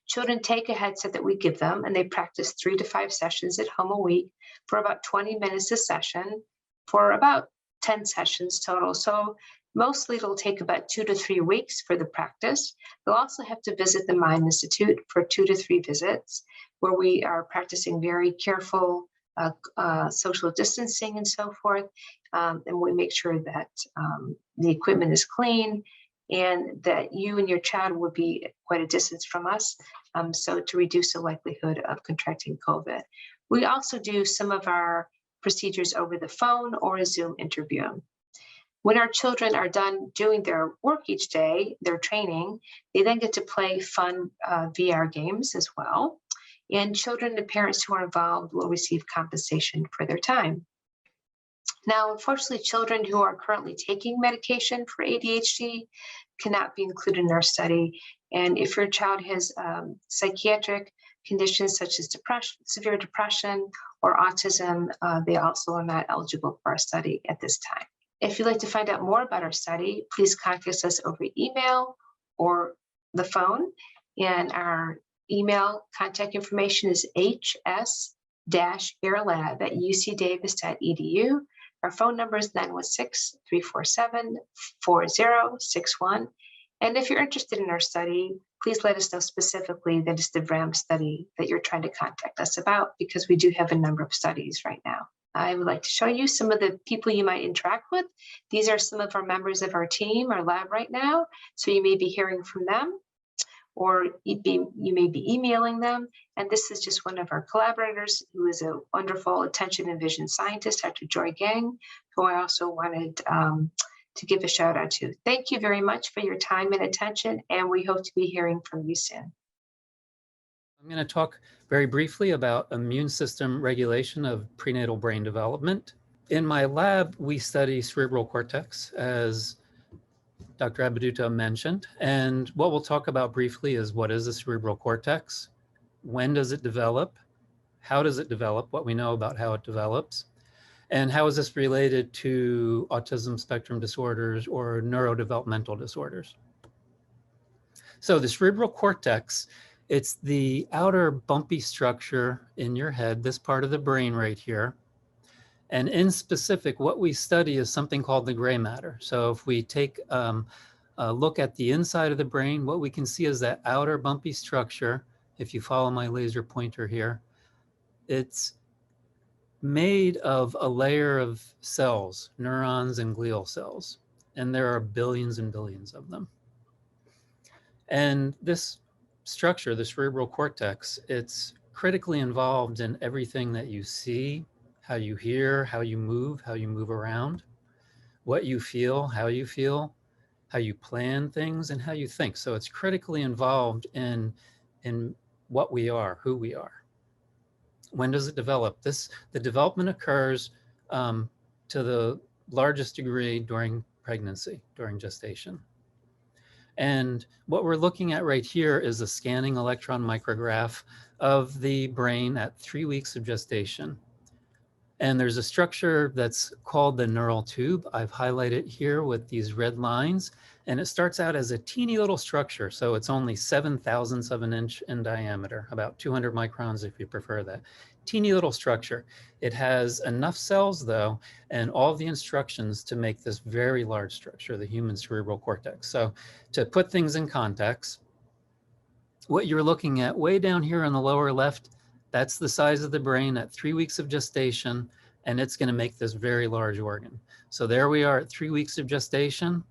Children take a headset that we give them and they practice 3 to 5 sessions at home a week for about 20 minutes a session for about 10 sessions total. So mostly it'll take about 2 to 3 weeks for the practice. They'll also have to visit the Mind Institute for 2 to 3 visits where we are practicing very careful social distancing and so forth. And we make sure that the equipment is clean and that you and your child will be quite a distance from us, so to reduce the likelihood of contracting COVID. We also do some of our procedures over the phone or a Zoom interview. When our children are done doing their work each day, their training, they then get to play fun VR games as well. And children and parents who are involved will receive compensation for their time. Now, unfortunately, children who are currently taking medication for ADHD cannot be included in our study. And if your child has psychiatric conditions such as depression, severe depression, or autism, they also are not eligible for our study at this time. If you'd like to find out more about our study, please contact us over email or the phone. And our email contact information is hs-airlab@ucdavis.edu. Our phone number is 916-347-4061. And if you're interested in our study, please let us know specifically that it's the VRAM study that you're trying to contact us about, because we do have a number of studies right now. I would like to show you some of the people you might interact with. These are some of our members of our team, our lab right now. So you may be hearing from them, or you may be emailing them. And this is just one of our collaborators who is a wonderful attention and vision scientist, Dr. Joy Gang, who I also wanted to give a shout out to. Thank you very much for your time and attention, and we hope to be hearing from you soon. I'm going to talk very briefly about immune system regulation of prenatal brain development. In my lab, we study cerebral cortex, as Dr. Abuduta mentioned, and what we'll talk about briefly is what is the cerebral cortex, when does it develop, how does it develop, what we know about how it develops, and how is this related to autism spectrum disorders or neurodevelopmental disorders. So the cerebral cortex, it's the outer bumpy structure in your head, this part of the brain right here. And in specific, what we study is something called the gray matter. So if we take a look at the inside of the brain, what we can see is that outer bumpy structure. If you follow my laser pointer here, it's made of a layer of cells, neurons and glial cells. And there are billions and billions of them. And this structure, the cerebral cortex, it's critically involved in everything that you see, how you hear, how you move around, what you feel, how you plan things, and how you think. So it's critically involved in what we are, who we are. When does it develop? The development occurs to the largest degree during pregnancy, during gestation. And what we're looking at right here is a scanning electron micrograph of the brain at 3 weeks of gestation. And there's a structure that's called the neural tube. I've highlighted here with these red lines, and it starts out as a teeny little structure. So it's only 7/1000ths of an inch in diameter, about 200 microns if you prefer that. Teeny little structure. It has enough cells though, and all the instructions to make this very large structure, the human cerebral cortex. So to put things in context, what you're looking at way down here on the lower left, that's the size of the brain at 3 weeks of gestation, and it's going to make this very large organ. So there we are at 3 weeks of gestation.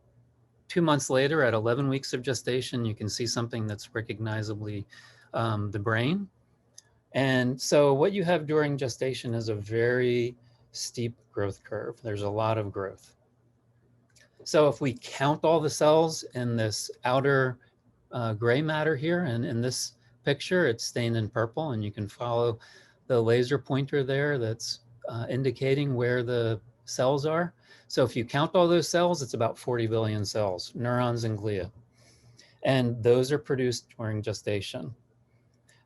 2 months later, at 11 weeks of gestation, you can see something that's recognizably the brain. And so what you have during gestation is a very steep growth curve. There's a lot of growth. So if we count all the cells in this outer gray matter here and in this picture, it's stained in purple, and you can follow the laser pointer there that's indicating where the cells are. So if you count all those cells, it's about 40 billion cells, neurons and glia. And those are produced during gestation.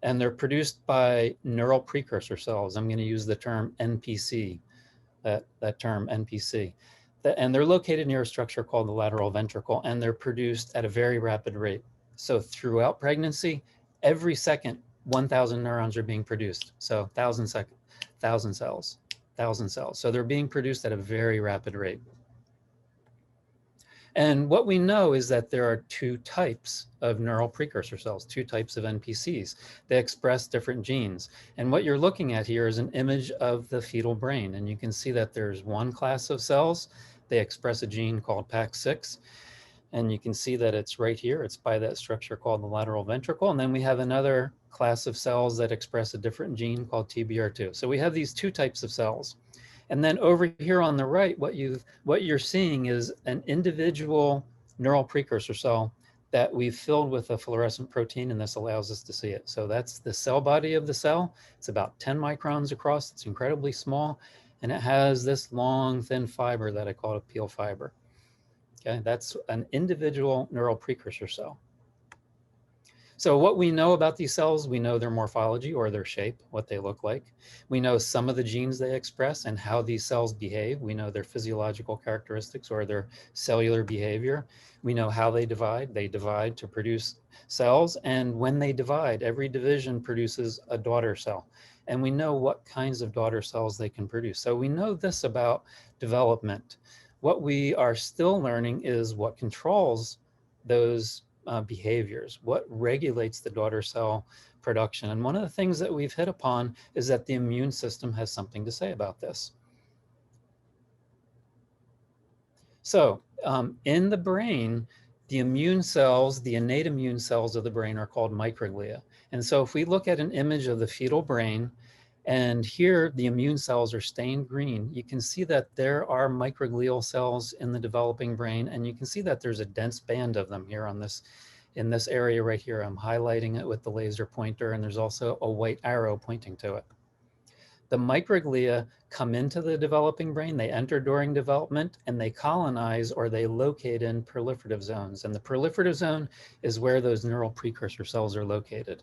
And they're produced by neural precursor cells. I'm going to use the term NPC, that term NPC. And they're located near a structure called the lateral ventricle, and they're produced at a very rapid rate. So throughout pregnancy, every second, 1,000 neurons are being produced. So 1,000 cells. So they're being produced at a very rapid rate. And what we know is that there are two types of neural precursor cells, two types of NPCs. They express different genes. And what you're looking at here is an image of the fetal brain. And you can see that there's one class of cells. They express a gene called PAX6. And you can see that it's right here. It's by that structure called the lateral ventricle. And then we have another class of cells that express a different gene called TBR2. So we have these two types of cells. And then over here on the right, what you're seeing is an individual neural precursor cell that we've filled with a fluorescent protein, and this allows us to see it. So that's the cell body of the cell. It's about 10 microns across. It's incredibly small, and it has this long, thin fiber that I call a peel fiber. Okay, that's an individual neural precursor cell. So what we know about these cells, we know their morphology or their shape, what they look like. We know some of the genes they express and how these cells behave. We know their physiological characteristics or their cellular behavior. We know how they divide. They divide to produce cells. And when they divide, every division produces a daughter cell. And we know what kinds of daughter cells they can produce. So we know this about development. What we are still learning is what controls those behaviors, what regulates the daughter cell production. And one of the things that we've hit upon is that the immune system has something to say about this. So in the brain, the immune cells, the innate immune cells of the brain are called microglia. And so if we look at an image of the fetal brain, and here the immune cells are stained green, you can see that there are microglial cells in the developing brain, and you can see that there's a dense band of them here on this, in this area right here. I'm highlighting it with the laser pointer, and there's also a white arrow pointing to it. The microglia come into the developing brain, they enter during development, and they colonize or they locate in proliferative zones. And the proliferative zone is where those neural precursor cells are located.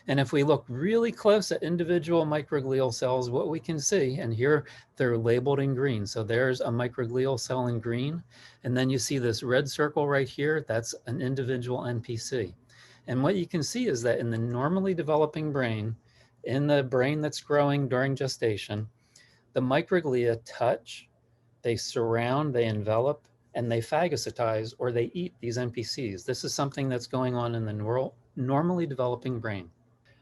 And if we look really close at individual microglial cells, what we can see, and here they're labeled in green. So there's a microglial cell in green. And then you see this red circle right here, that's an individual NPC. And what you can see is that in the normally developing brain, in the brain that's growing during gestation, the microglia touch, they surround, they envelop, and they phagocytize or they eat these NPCs. This is something that's going on in the normally developing brain.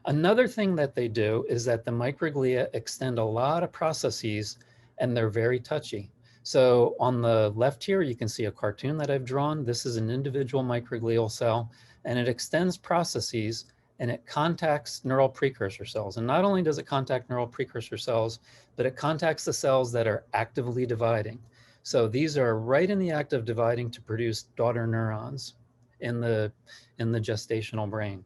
Another thing that they do is that the microglia extend a lot of processes and they're very touchy. So on the left here, you can see a cartoon that I've drawn. This is an individual microglial cell, and it extends processes and it contacts neural precursor cells. And not only does it contact neural precursor cells, but it contacts the cells that are actively dividing. So these are right in the act of dividing to produce daughter neurons in the gestational brain.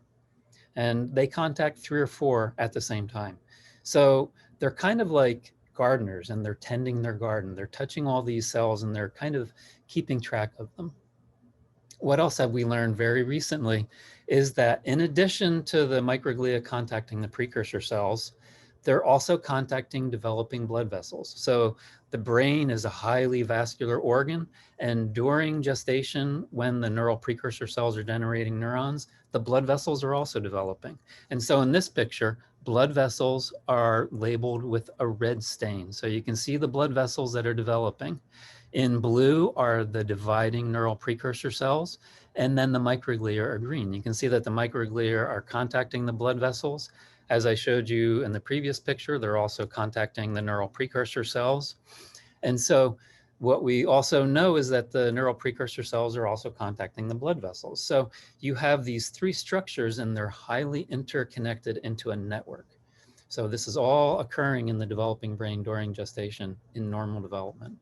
And they contact 3 or 4 at the same time. So they're kind of like gardeners, and they're tending their garden. They're touching all these cells and they're kind of keeping track of them. What else have we learned very recently is that in addition to the microglia contacting the precursor cells, they're also contacting developing blood vessels. So the brain is a highly vascular organ, and during gestation, when the neural precursor cells are generating neurons, the blood vessels are also developing. And so in this picture, blood vessels are labeled with a red stain. So you can see the blood vessels that are developing. In blue are the dividing neural precursor cells, and then the microglia are green. You can see that the microglia are contacting the blood vessels. As I showed you in the previous picture, they're also contacting the neural precursor cells. And so what we also know is that the neural precursor cells are also contacting the blood vessels. So you have these 3 structures, and they're highly interconnected into a network. So this is all occurring in the developing brain during gestation in normal development.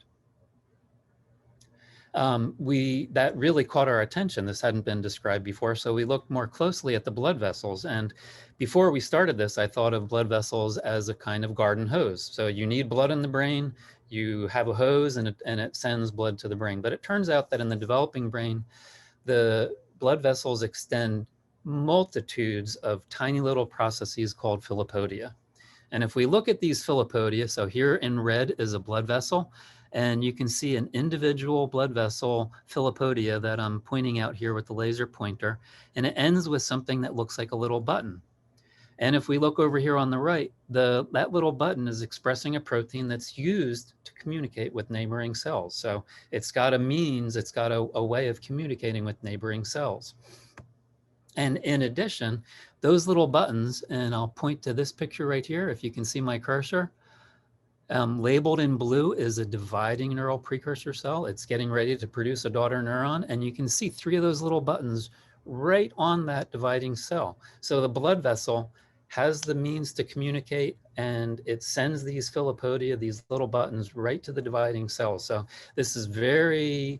that really caught our attention. This hadn't been described before, so we looked more closely at the blood vessels. And before we started this, I thought of blood vessels as a kind of garden hose. So you need blood in the brain, you have a hose, and it sends blood to the brain. But it turns out that in the developing brain, the blood vessels extend multitudes of tiny little processes called philopodia. And if we look at these philopodia, so here in red is a blood vessel, and you can see an individual blood vessel philopodia that I'm pointing out here with the laser pointer, and it ends with something that looks like a little button. And if we look over here on the right, that little button is expressing a protein that's used to communicate with neighboring cells. So it's got a means, it's got a way of communicating with neighboring cells. And in addition, those little buttons, and I'll point to this picture right here, if you can see my cursor, labeled in blue is a dividing neural precursor cell. It's getting ready to produce a daughter neuron, and you can see 3 of those little buttons right on that dividing cell. So the blood vessel has the means to communicate, and it sends these philopodia, these little buttons, right to the dividing cell. So this is very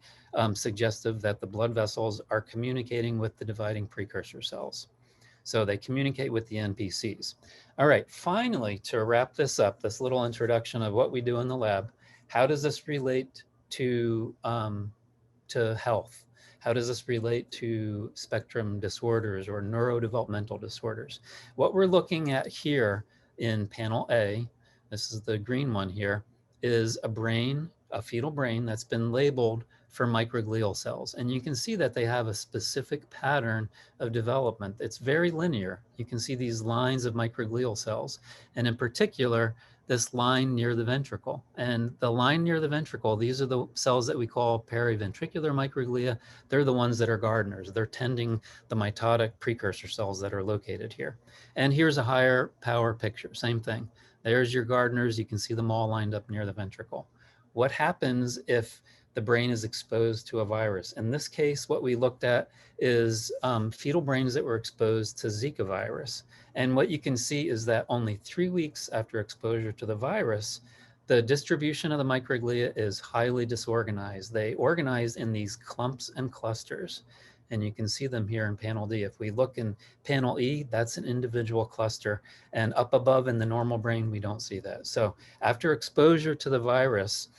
suggestive that the blood vessels are communicating with the dividing precursor cells. So they communicate with the NPCs. All right, finally, to wrap this up, this little introduction of what we do in the lab, how does this relate to health? How does this relate to spectrum disorders or neurodevelopmental disorders? What we're looking at here in panel A, this is the green one here, is a brain, a fetal brain that's been labeled for microglial cells. And you can see that they have a specific pattern of development. It's very linear. You can see these lines of microglial cells, and in particular, this line near the ventricle. And the line near the ventricle, these are the cells that we call periventricular microglia. They're the ones that are gardeners. They're tending the mitotic precursor cells that are located here. And here's a higher power picture, same thing. There's your gardeners. You can see them all lined up near the ventricle. What happens if the brain is exposed to a virus? In this case, what we looked at is fetal brains that were exposed to Zika virus. And what you can see is that only 3 weeks after exposure to the virus, the distribution of the microglia is highly disorganized. They organize in these clumps and clusters. And you can see them here in panel D. If we look in panel E, that's an individual cluster. And up above in the normal brain, we don't see that. So after exposure to the virus,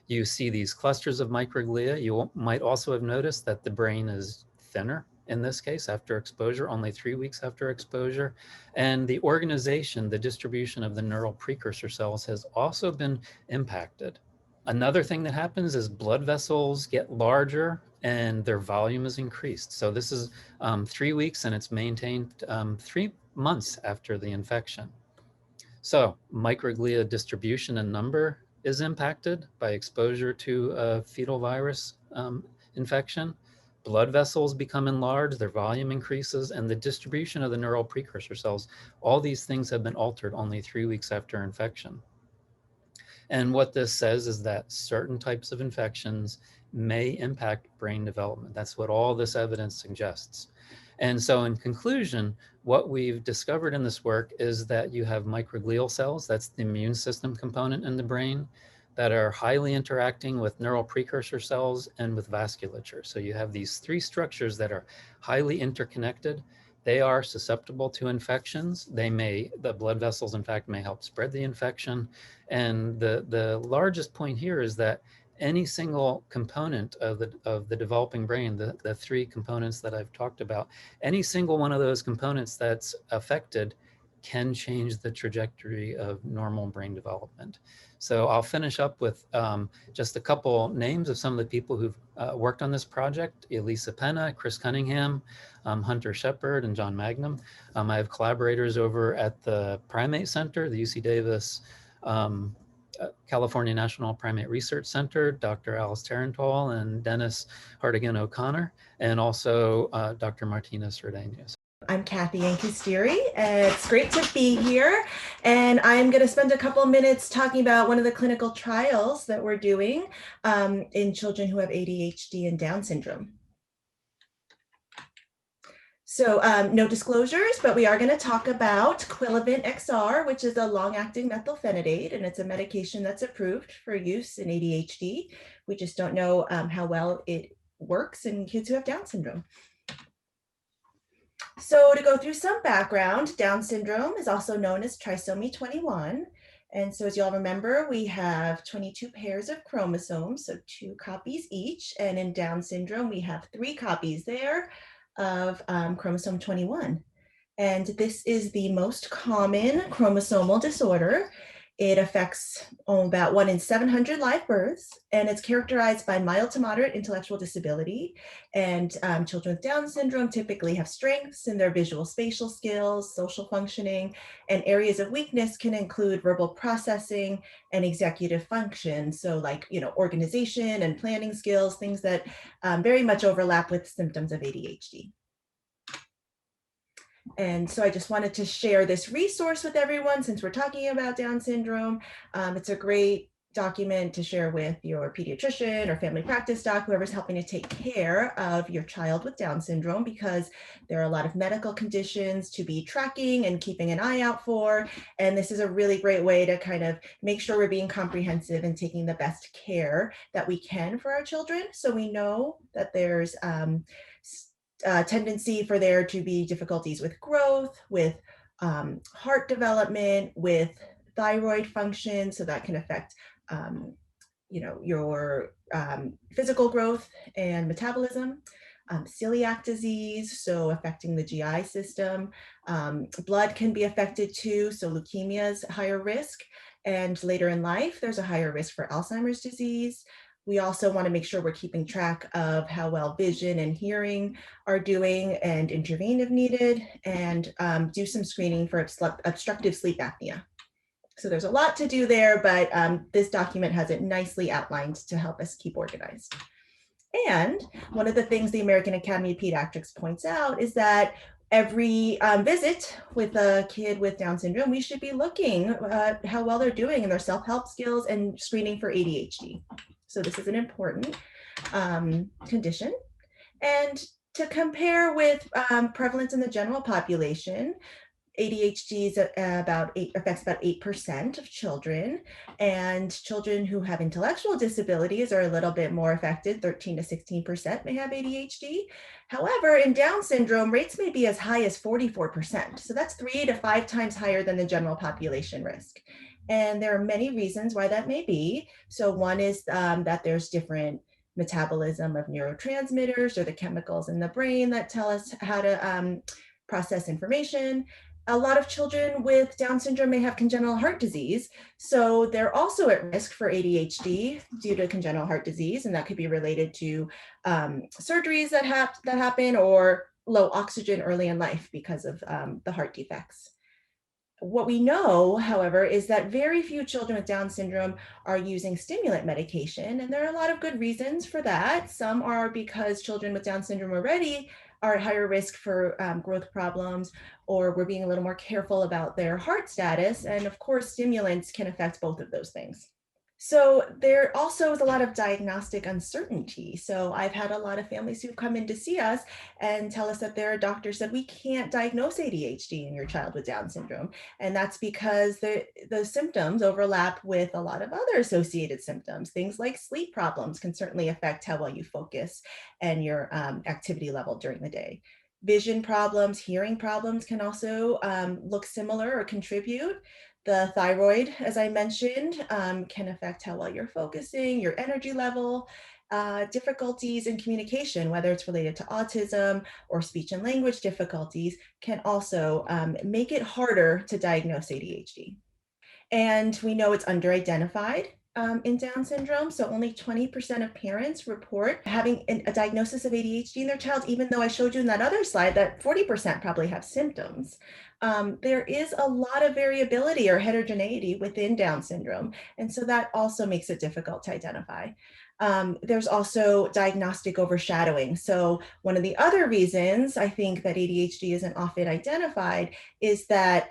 you see these clusters of microglia. You might also have noticed that the brain is thinner in this case after exposure, only 3 weeks after exposure. And the organization, the distribution of the neural precursor cells has also been impacted. Another thing that happens is blood vessels get larger and their volume is increased. So this is 3 weeks, and it's maintained 3 months after the infection. So microglia distribution and number is impacted by exposure to a fetal virus infection. Blood vessels become enlarged, their volume increases, and the distribution of the neural precursor cells. All these things have been altered only 3 weeks after infection. And what this says is that certain types of infections may impact brain development. That's what all this evidence suggests. And so in conclusion, what we've discovered in this work is that you have microglial cells, that's the immune system component in the brain, that are highly interacting with neural precursor cells and with vasculature. So you have these 3 structures that are highly interconnected. They are susceptible to infections. The blood vessels, in fact, may help spread the infection. And the largest point here is that any single component of the developing brain, the 3 components that I've talked about, any single one of those components that's affected can change the trajectory of normal brain development. So I'll finish up with just a couple names of some of the people who've worked on this project: Elisa Penna, Chris Cunningham, Hunter Shepard, and John Magnum. I have collaborators over at the Primate Center, the UC Davis California National Primate Research Center, Dr. Alice Tarantal and Dennis Hartigan O'Connor, and also Dr. Martina Cerdañas. I'm Kathleen Angkustsiri. It's great to be here, and I'm going to spend a couple of minutes talking about one of the clinical trials that we're doing in children who have ADHD and Down syndrome. So no disclosures, but we are going to talk about Quilivant XR, which is a long-acting methylphenidate, and it's a medication that's approved for use in ADHD. We just don't know how well it works in kids who have Down syndrome. So to go through some background, Down syndrome is also known as trisomy 21. And so as you all remember, we have 22 pairs of chromosomes, so 2 copies each. And in Down syndrome, we have 3 copies there of chromosome 21. And this is the most common chromosomal disorder. It affects about 1 in 700 live births, and it's characterized by mild to moderate intellectual disability. And children with Down syndrome typically have strengths in their visual spatial skills, social functioning, and areas of weakness can include verbal processing and executive function. So like, organization and planning skills, things that very much overlap with symptoms of ADHD. And so I just wanted to share this resource with everyone since we're talking about Down syndrome. It's a great document to share with your pediatrician or family practice doc, whoever's helping to take care of your child with Down syndrome, because there are a lot of medical conditions to be tracking and keeping an eye out for. And this is a really great way to kind of make sure we're being comprehensive and taking the best care that we can for our children. So we know that there's tendency for there to be difficulties with growth, with heart development, with thyroid function, so that can affect your physical growth and metabolism. Celiac disease, so affecting the GI system. Blood can be affected too, so leukemia is higher risk. And later in life, there's a higher risk for Alzheimer's disease. We also want to make sure we're keeping track of how well vision and hearing are doing and intervene if needed, and do some screening for obstructive sleep apnea. So there's a lot to do there, but this document has it nicely outlined to help us keep organized. And one of the things the American Academy of Pediatrics points out is that every visit with a kid with Down syndrome, we should be looking at how well they're doing in their self-help skills and screening for ADHD. So this is an important condition. And to compare with prevalence in the general population, ADHD is affects about 8% of children, and children who have intellectual disabilities are a little bit more affected. 13 to 16% may have ADHD. However, in Down syndrome, rates may be as high as 44%. So that's 3 to 5 times higher than the general population risk. And there are many reasons why that may be. So one is that there's different metabolism of neurotransmitters, or the chemicals in the brain that tell us how to process information. A lot of children with Down syndrome may have congenital heart disease, so they're also at risk for ADHD due to congenital heart disease, and that could be related to surgeries that happen, or low oxygen early in life because of the heart defects. What we know, however, is that very few children with Down syndrome are using stimulant medication, and there are a lot of good reasons for that. Some are because children with Down syndrome already are at higher risk for growth problems, or we're being a little more careful about their heart status. And of course, stimulants can affect both of those things. So there also is a lot of diagnostic uncertainty. So I've had a lot of families who've come in to see us and tell us that their doctor said, we can't diagnose ADHD in your child with Down syndrome. And that's because the symptoms overlap with a lot of other associated symptoms. Things like sleep problems can certainly affect how well you focus and your activity level during the day. Vision problems, hearing problems can also look similar or contribute. The thyroid, as I mentioned, can affect how well you're focusing, your energy level. Difficulties in communication, whether it's related to autism or speech and language difficulties, can also make it harder to diagnose ADHD. And we know it's underidentified in Down syndrome. So only 20% of parents report having a diagnosis of ADHD in their child, even though I showed you in that other slide that 40% probably have symptoms. There is a lot of variability or heterogeneity within Down syndrome. And so that also makes it difficult to identify. There's also diagnostic overshadowing. So one of the other reasons I think that ADHD isn't often identified is that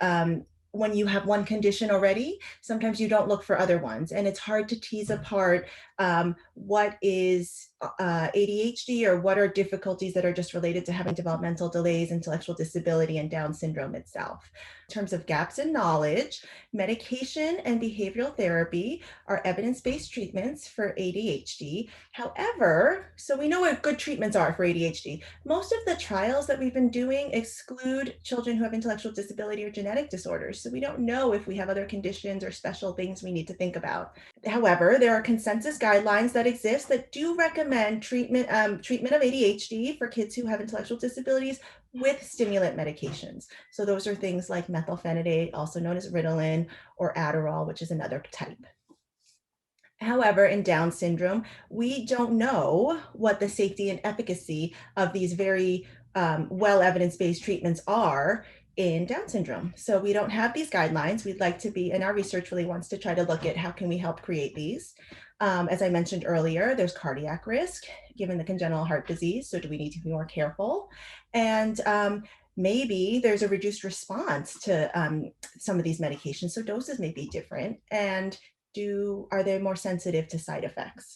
when you have one condition already, sometimes you don't look for other ones. And it's hard to tease apart what is ADHD or what are difficulties that are just related to having developmental delays, intellectual disability, and Down syndrome itself. In terms of gaps in knowledge, medication and behavioral therapy are evidence-based treatments for ADHD. However, so we know what good treatments are for ADHD. Most of the trials that we've been doing exclude children who have intellectual disability or genetic disorders. So we don't know if we have other conditions or special things we need to think about. However, there are consensus guidelines that exist that do recommend treatment of ADHD for kids who have intellectual disabilities with stimulant medications. So those are things like methylphenidate, also known as Ritalin, or Adderall, which is another type. However, in Down syndrome, we don't know what the safety and efficacy of these very well evidence-based treatments are in Down syndrome. So we don't have these guidelines. We'd like to be, and our research really wants to try to look at how can we help create these. As I mentioned earlier, there's cardiac risk given the congenital heart disease. So do we need to be more careful? And maybe there's a reduced response to some of these medications. So doses may be different. And are they more sensitive to side effects?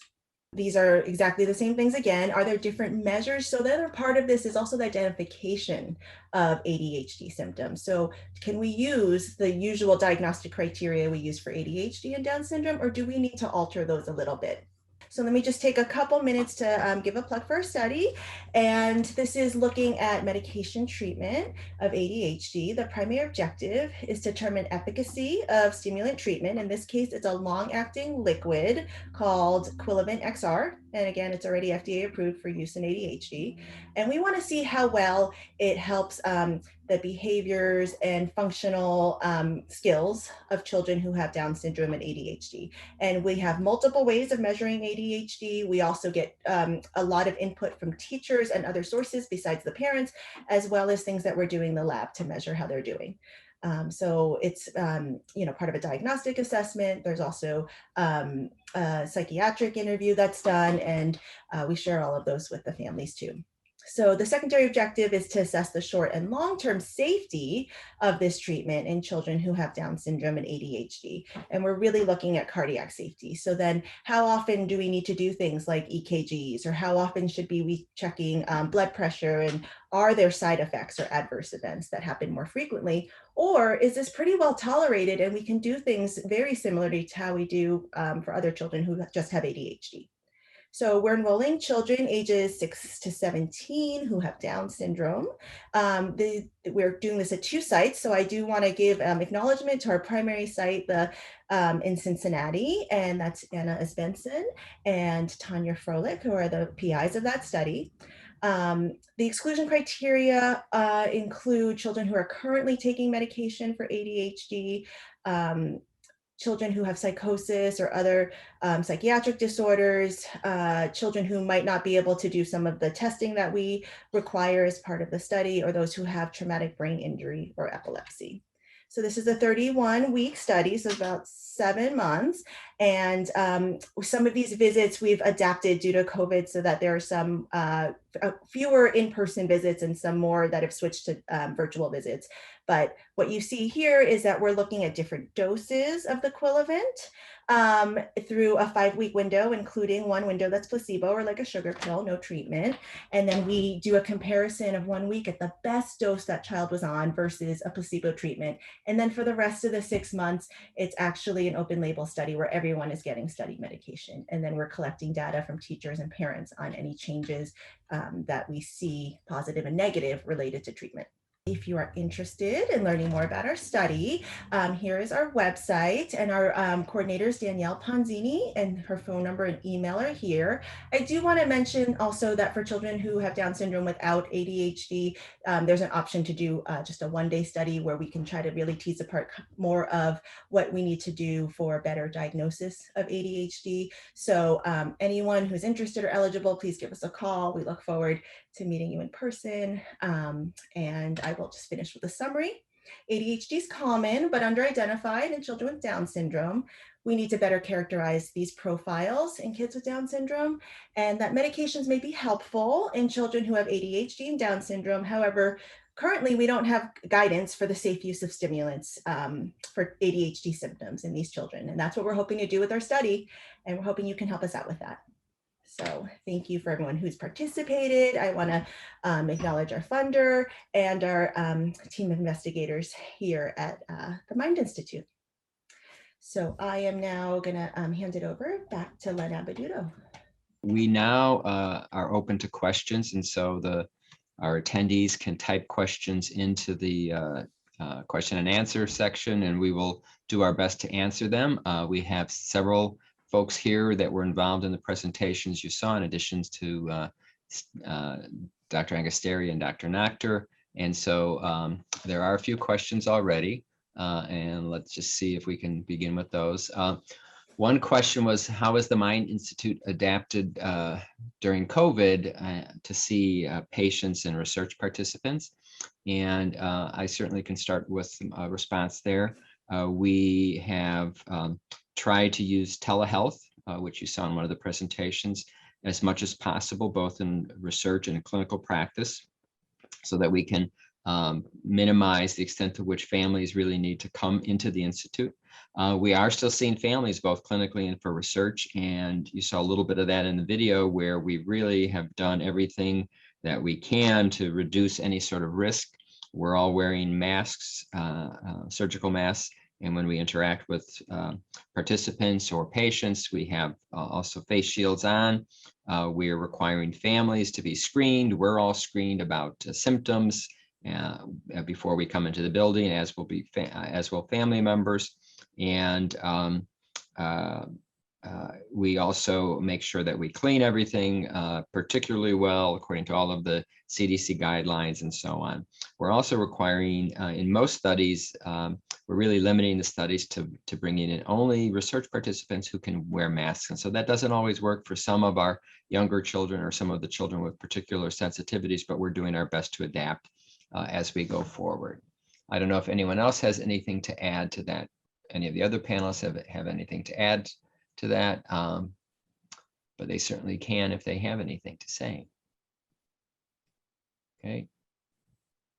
These are exactly the same things again. Are there different measures? So the other part of this is also the identification of ADHD symptoms. So can we use the usual diagnostic criteria we use for ADHD and Down syndrome, or do we need to alter those a little bit? So let me just take a couple minutes to give a plug for a study. And this is looking at medication treatment of ADHD. The primary objective is to determine efficacy of stimulant treatment. In this case, it's a long-acting liquid called Quilivant XR. And again, it's already FDA approved for use in ADHD. And we want to see how well it helps the behaviors and functional skills of children who have Down syndrome and ADHD. And we have multiple ways of measuring ADHD. We also get a lot of input from teachers and other sources besides the parents, as well as things that we're doing in the lab to measure how they're doing. So it's part of a diagnostic assessment. There's also a psychiatric interview that's done, and we share all of those with the families too. So the secondary objective is to assess the short and long-term safety of this treatment in children who have Down syndrome and ADHD. And we're really looking at cardiac safety. So then how often do we need to do things like EKGs, or how often should we be checking blood pressure, and are there side effects or adverse events that happen more frequently? Or is this pretty well tolerated and we can do things very similarly to how we do for other children who just have ADHD? So we're enrolling children ages 6 to 17 who have Down syndrome. We're doing this at 2 sites. So I do want to give acknowledgement to our primary site in Cincinnati, and that's Anna Esbenson and Tanya Froelich, who are the PIs of that study. The exclusion criteria include children who are currently taking medication for ADHD, children who have psychosis or other psychiatric disorders, children who might not be able to do some of the testing that we require as part of the study, or those who have traumatic brain injury or epilepsy. So this is a 31-week study, so about 7 months. And some of these visits we've adapted due to COVID so that there are some fewer in-person visits and some more that have switched to virtual visits. But what you see here is that we're looking at different doses of the Quilivant through a 5-week window, including one window that's placebo or like a sugar pill, no treatment. And then we do a comparison of 1 week at the best dose that child was on versus a placebo treatment. And then for the rest of the 6 months, it's actually an open label study where everyone is getting study medication. And then we're collecting data from teachers and parents on any changes that we see, positive and negative, related to treatment. If you are interested in learning more about our study, here is our website, and our coordinator is Danielle Ponzini, and her phone number and email are here. I do want to mention also that for children who have Down syndrome without ADHD, there's an option to do just a 1-day study where we can try to really tease apart more of what we need to do for better diagnosis of ADHD. So anyone who's interested or eligible, please give us a call. We look forward to meeting you in person. And I will just finish with a summary. ADHD is common but underidentified in children with Down syndrome. We need to better characterize these profiles in kids with Down syndrome, and that medications may be helpful in children who have ADHD and Down syndrome. However, currently we don't have guidance for the safe use of stimulants for ADHD symptoms in these children. And that's what we're hoping to do with our study. And we're hoping you can help us out with that. So thank you for everyone who's participated. I want to acknowledge our funder and our team of investigators here at the Mind Institute. So I am now going to hand it over back to Len Abaduto. We now are open to questions, and so our attendees can type questions into the question and answer section, and we will do our best to answer them. We have several folks here that were involved in the presentations you saw, in addition to Dr. Angkustsiri and Dr. Noctor. And so there are a few questions already, and let's just see if we can begin with those. One question was, how has the Mind Institute adapted during COVID to see patients and research participants? And I certainly can start with a response there. We have tried to use telehealth, which you saw in one of the presentations, as much as possible, both in research and clinical practice, so that we can minimize the extent to which families really need to come into the Institute. We are still seeing families both clinically and for research, and you saw a little bit of that in the video, where we really have done everything that we can to reduce any sort of risk. We're all wearing masks, surgical masks, and when we interact with participants or patients, we have also face shields on. We are requiring families to be screened. We're all screened about symptoms before we come into the building, as will family members. And we also make sure that we clean everything particularly well, according to all of the CDC guidelines and so on. We're also requiring, in most studies, we're really limiting the studies to bringing in only research participants who can wear masks. And so that doesn't always work for some of our younger children or some of the children with particular sensitivities, but we're doing our best to adapt as we go forward. I don't know if anyone else has anything to add to that. Any of the other panelists have anything to add to that, but they certainly can if they have anything to say. Okay.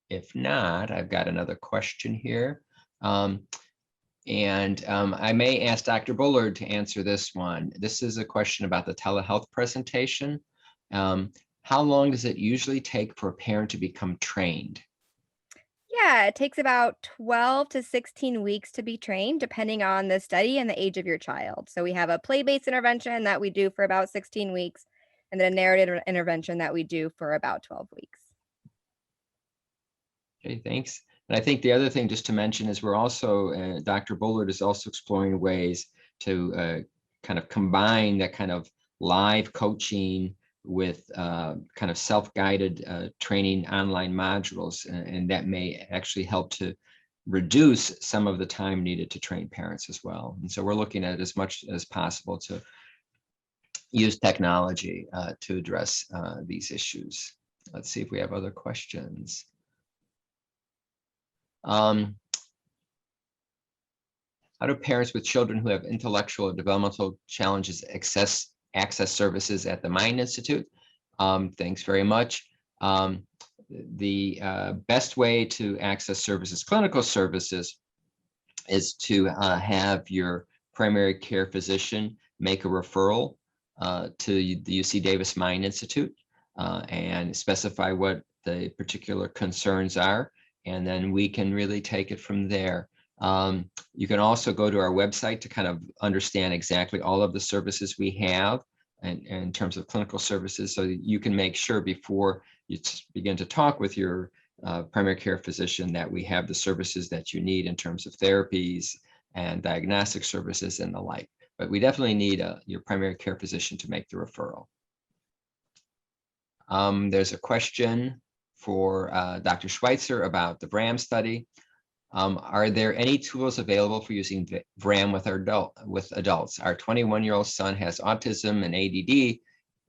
If not, I've got another question here. I may ask Dr. Bullard to answer this one. This is a question about the telehealth presentation. How long does it usually take for a parent to become trained? Yeah, it takes about 12 to 16 weeks to be trained, depending on the study and the age of your child. So we have a play-based intervention that we do for about 16 weeks, and then a narrative intervention that we do for about 12 weeks. Okay, thanks. And I think the other thing just to mention is we're also, Dr. Bullard is also exploring ways to kind of combine that kind of live coaching with kind of self-guided training online modules, and that may actually help to reduce some of the time needed to train parents as well. And so we're looking at as much as possible to use technology to address these issues. Let's see if we have other questions. How do parents with children who have intellectual or developmental challenges access services at the Mind Institute? Thanks very much. The best way to access services, clinical services, is to have your primary care physician make a referral to the UC Davis Mind Institute and specify what the particular concerns are, and then we can really take it from there. You can also go to our website to kind of understand exactly all of the services we have and in terms of clinical services, so that you can make sure before you begin to talk with your primary care physician that we have the services that you need in terms of therapies and diagnostic services and the like. But we definitely need your primary care physician to make the referral. There's a question for Dr. Schweitzer about the VRAM study. Are there any tools available for using VRAM with adults? Our 21-year-old son has autism and ADD.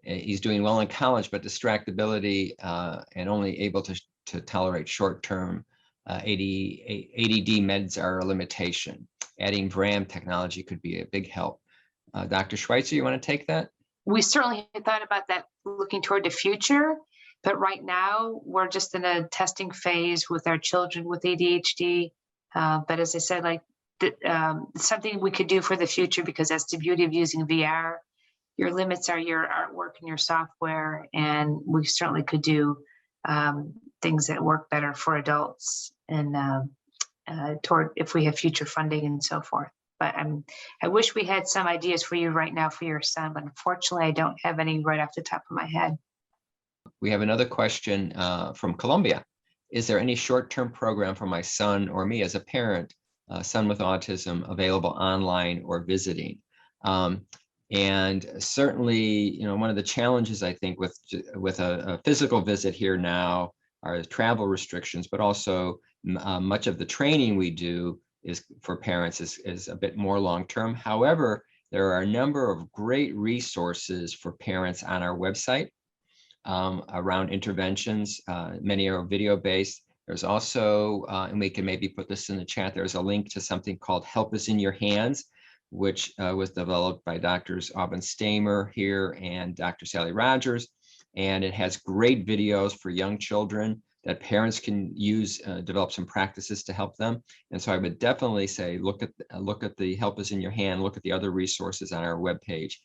He's doing well in college, but distractibility and only able to tolerate short-term ADD meds are a limitation. Adding VRAM technology could be a big help. Dr. Schweitzer, you want to take that? We certainly have thought about that looking toward the future. But right now, we're just in a testing phase with our children with ADHD. But as I said, like it's something we could do for the future, because that's the beauty of using VR. Your limits are your artwork and your software, and we certainly could do things that work better for adults and toward if we have future funding and so forth. But I wish we had some ideas for you right now for your son, but unfortunately I don't have any right off the top of my head. We have another question from Colombia. Is there any short-term program for my son or me as a parent, son with autism, available online or visiting? And certainly, one of the challenges I think with a physical visit here now are the travel restrictions, but also much of the training we do is for parents is a bit more long-term. However, there are a number of great resources for parents on our website around interventions. Many are video-based. There's also, and we can maybe put this in the chat, there's a link to something called Help Is in Your Hands, which was developed by Drs. Auburn Stamer here and Dr. Sally Rogers. And it has great videos for young children that parents can use, develop some practices to help them. And so I would definitely say, look at the Help Is in Your Hand, look at the other resources on our webpage.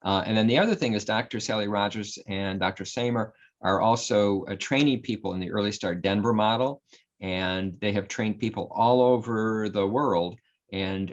And then the other thing is Dr. Sally Rogers and Dr. Samer are also training people in the Early Start Denver model. And they have trained people all over the world. And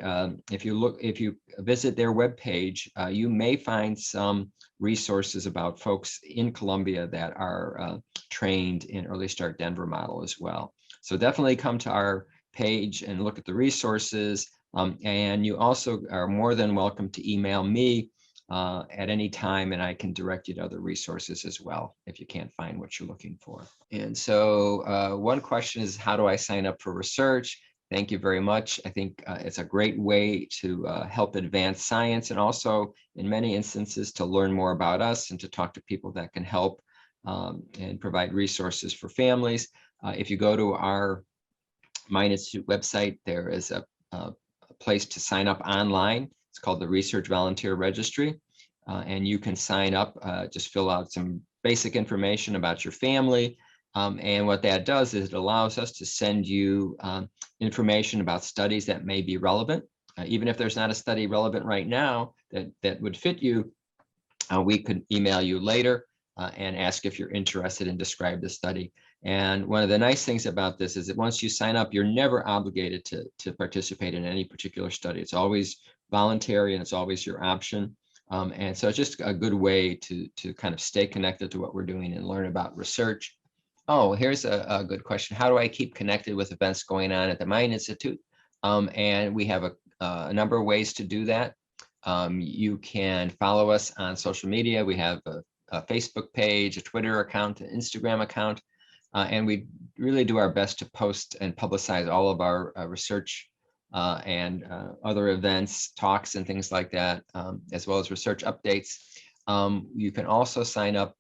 if you visit their webpage, you may find some resources about folks in Colombia that are trained in Early Start Denver model as well. So definitely come to our page and look at the resources. And you also are more than welcome to email me at any time, and I can direct you to other resources as well if you can't find what you're looking for. And so one question is, how do I sign up for research? Thank you very much. I think it's a great way to help advance science, and also in many instances to learn more about us and to talk to people that can help and provide resources for families. If you go to our Mind Institute website, there is a place to sign up online. It's called the Research Volunteer Registry. And you can sign up, just fill out some basic information about your family. And what that does is it allows us to send you information about studies that may be relevant. Even if there's not a study relevant right now that would fit you, we could email you later and ask if you're interested and describe the study. And one of the nice things about this is that once you sign up, you're never obligated to participate in any particular study. It's always voluntary and it's always your option. And so it's just a good way to kind of stay connected to what we're doing and learn about research. Oh, here's a good question. How do I keep connected with events going on at the Mind Institute? And we have a number of ways to do that. You can follow us on social media. We have a Facebook page, a Twitter account, an Instagram account, and we really do our best to post and publicize all of our research and other events, talks, and things like that, as well as research updates. You can also sign up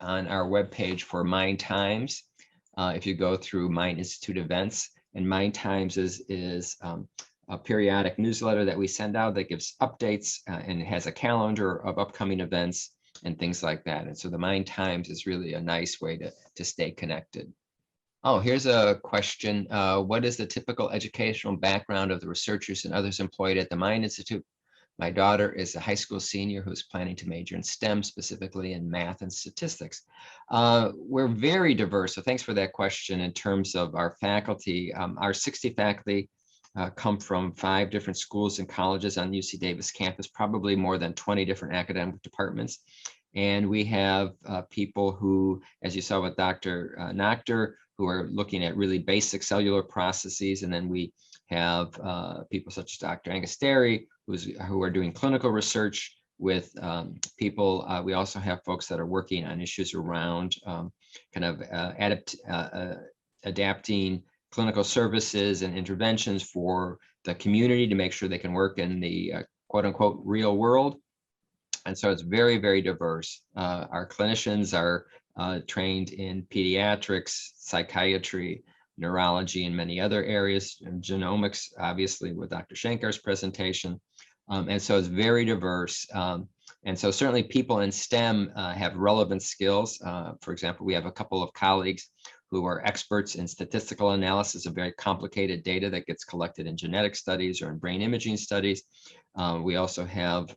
on our webpage for Mind Times. If you go through Mind Institute events, and Mind Times is a periodic newsletter that we send out that gives updates and it has a calendar of upcoming events and things like that. And so the Mind Times is really a nice way to stay connected. Oh, here's a question. What is the typical educational background of the researchers and others employed at the Mind Institute? My daughter is a high school senior who's planning to major in STEM, specifically in math and statistics. We're very diverse, so thanks for that question. In terms of our faculty, our 60 faculty come from 5 different schools and colleges on UC Davis campus, probably more than 20 different academic departments. And we have people who, as you saw with Dr. Noctor, who are looking at really basic cellular processes. And then we have people such as Dr. Angkustsiri, who are doing clinical research with people. We also have folks that are working on issues around kind of adapting clinical services and interventions for the community to make sure they can work in the quote unquote real world. And so it's very, very diverse. Our clinicians are trained in pediatrics, psychiatry, neurology, and many other areas, and genomics, obviously with Dr. Shankar's presentation. And so it's very diverse. And so certainly people in STEM have relevant skills. For example, we have a couple of colleagues who are experts in statistical analysis of very complicated data that gets collected in genetic studies or in brain imaging studies. We also have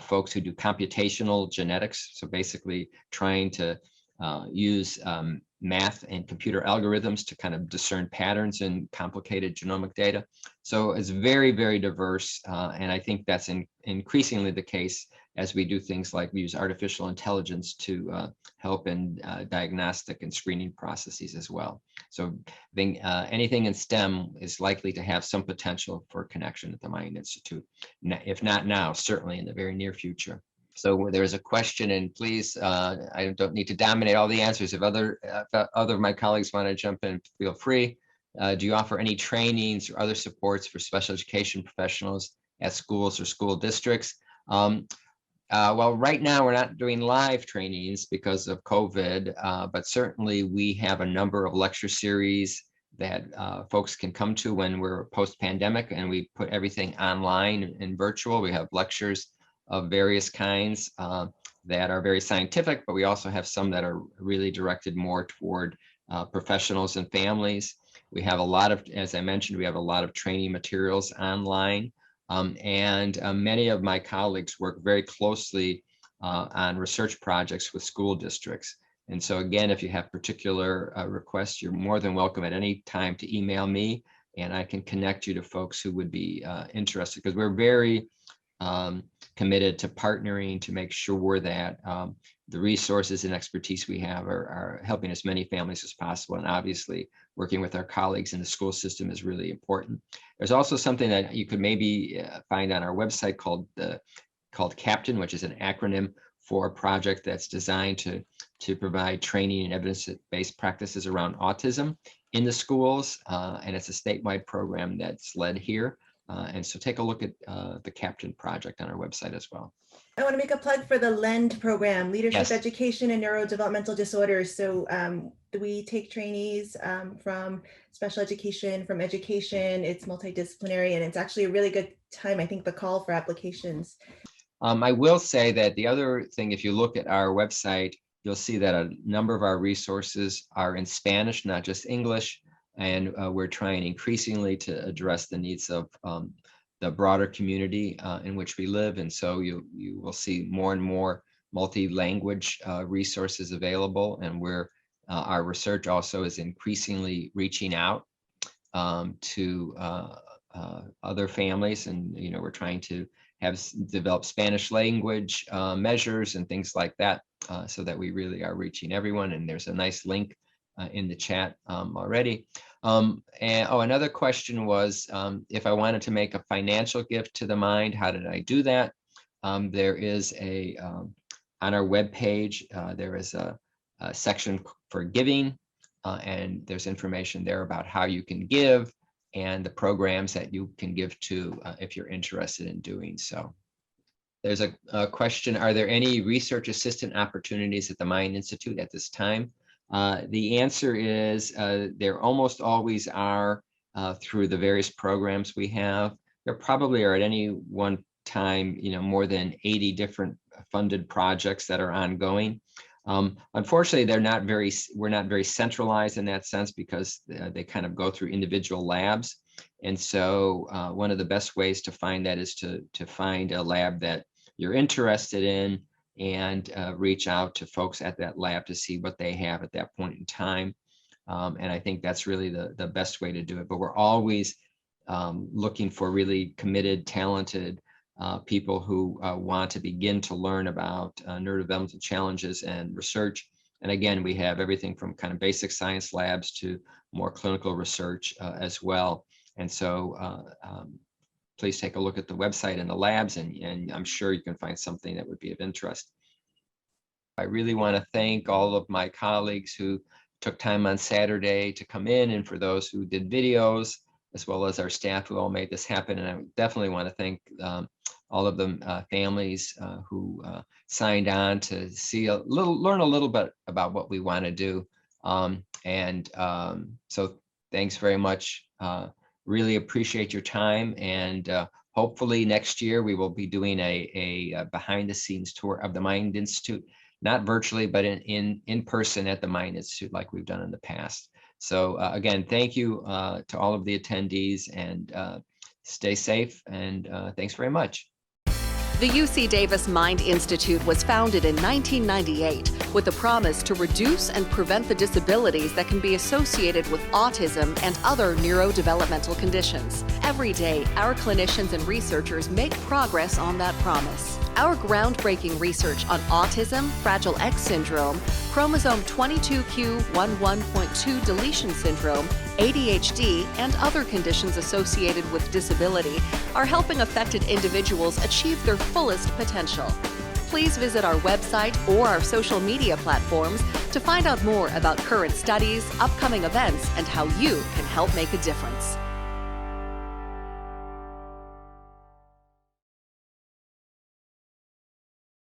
folks who do computational genetics, so basically trying to use math and computer algorithms to kind of discern patterns in complicated genomic data. So it's very, very diverse, and I think that's increasingly the case as we do things like use artificial intelligence to help in diagnostic and screening processes as well. So I think anything in STEM is likely to have some potential for connection at the Mind Institute, if not now, certainly in the very near future. So there's a question, and please, I don't need to dominate all the answers. If other of my colleagues want to jump in, feel free. Do you offer any trainings or other supports for special education professionals at schools or school districts? Well, right now we're not doing live trainings because of COVID, but certainly we have a number of lecture series that folks can come to when we're post-pandemic, and we put everything online and virtual. We have lectures of various kinds that are very scientific, but we also have some that are really directed more toward professionals and families. We have a lot of, as I mentioned, we have a lot of training materials online. And many of my colleagues work very closely on research projects with school districts. And so again, if you have particular requests, you're more than welcome at any time to email me, and I can connect you to folks who would be interested, because we're very committed to partnering to make sure that the resources and expertise we have are helping as many families as possible. And obviously working with our colleagues in the school system is really important. There's also something that you could maybe find on our website called CAPTAIN, which is an acronym for a project that's designed to provide training and evidence-based practices around autism in the schools. And it's a statewide program that's led here. And so take a look at the CAPTAIN project on our website as well. I want to make a plug for the LEND program, Leadership, Yes. Education, and Neurodevelopmental Disorders. So we take trainees from special education, from education. It's multidisciplinary, and it's actually a really good time. I think the call for applications. I will say that the other thing, if you look at our website, you'll see that a number of our resources are in Spanish, not just English. And we're trying increasingly to address the needs of the broader community in which we live. And so you will see more and more multi-language resources available. And our research also is increasingly reaching out to other families. And, we're trying to develop Spanish language measures and things like that so that we really are reaching everyone. And there's a nice link in the chat already. Another question was if I wanted to make a financial gift to the Mind, how did I do that? There is on our webpage, there is a section for giving, and there's information there about how you can give and the programs that you can give to if you're interested in doing so. There's a question, are there any research assistant opportunities at the Mind Institute at this time? The answer is there almost always are through the various programs we have. There probably are at any one time, more than 80 different funded projects that are ongoing. Unfortunately, we're not very centralized in that sense because they kind of go through individual labs. And so one of the best ways to find that is to find a lab that you're interested in and reach out to folks at that lab to see what they have at that point in time. And I think that's really the best way to do it. But we're always looking for really committed, talented people who want to begin to learn about neurodevelopmental challenges and research. And again, we have everything from kind of basic science labs to more clinical research as well. And so please take a look at the website and the labs, and I'm sure you can find something that would be of interest. I really want to thank all of my colleagues who took time on Saturday to come in, and for those who did videos, as well as our staff who all made this happen. And I definitely want to thank all of the families who signed on to learn a little bit about what we want to do. So thanks very much. Really appreciate your time, and hopefully next year we will be doing a behind the scenes tour of the Mind Institute, not virtually, but in person at the Mind Institute like we've done in the past. So again, thank you to all of the attendees, and stay safe, and thanks very much. The UC Davis Mind Institute was founded in 1998 with the promise to reduce and prevent the disabilities that can be associated with autism and other neurodevelopmental conditions. Every day, our clinicians and researchers make progress on that promise. Our groundbreaking research on autism, Fragile X syndrome, chromosome 22q11.2 deletion syndrome, ADHD, and other conditions associated with disability are helping affected individuals achieve their fullest potential. Please visit our website or our social media platforms to find out more about current studies, upcoming events, and how you can help make a difference.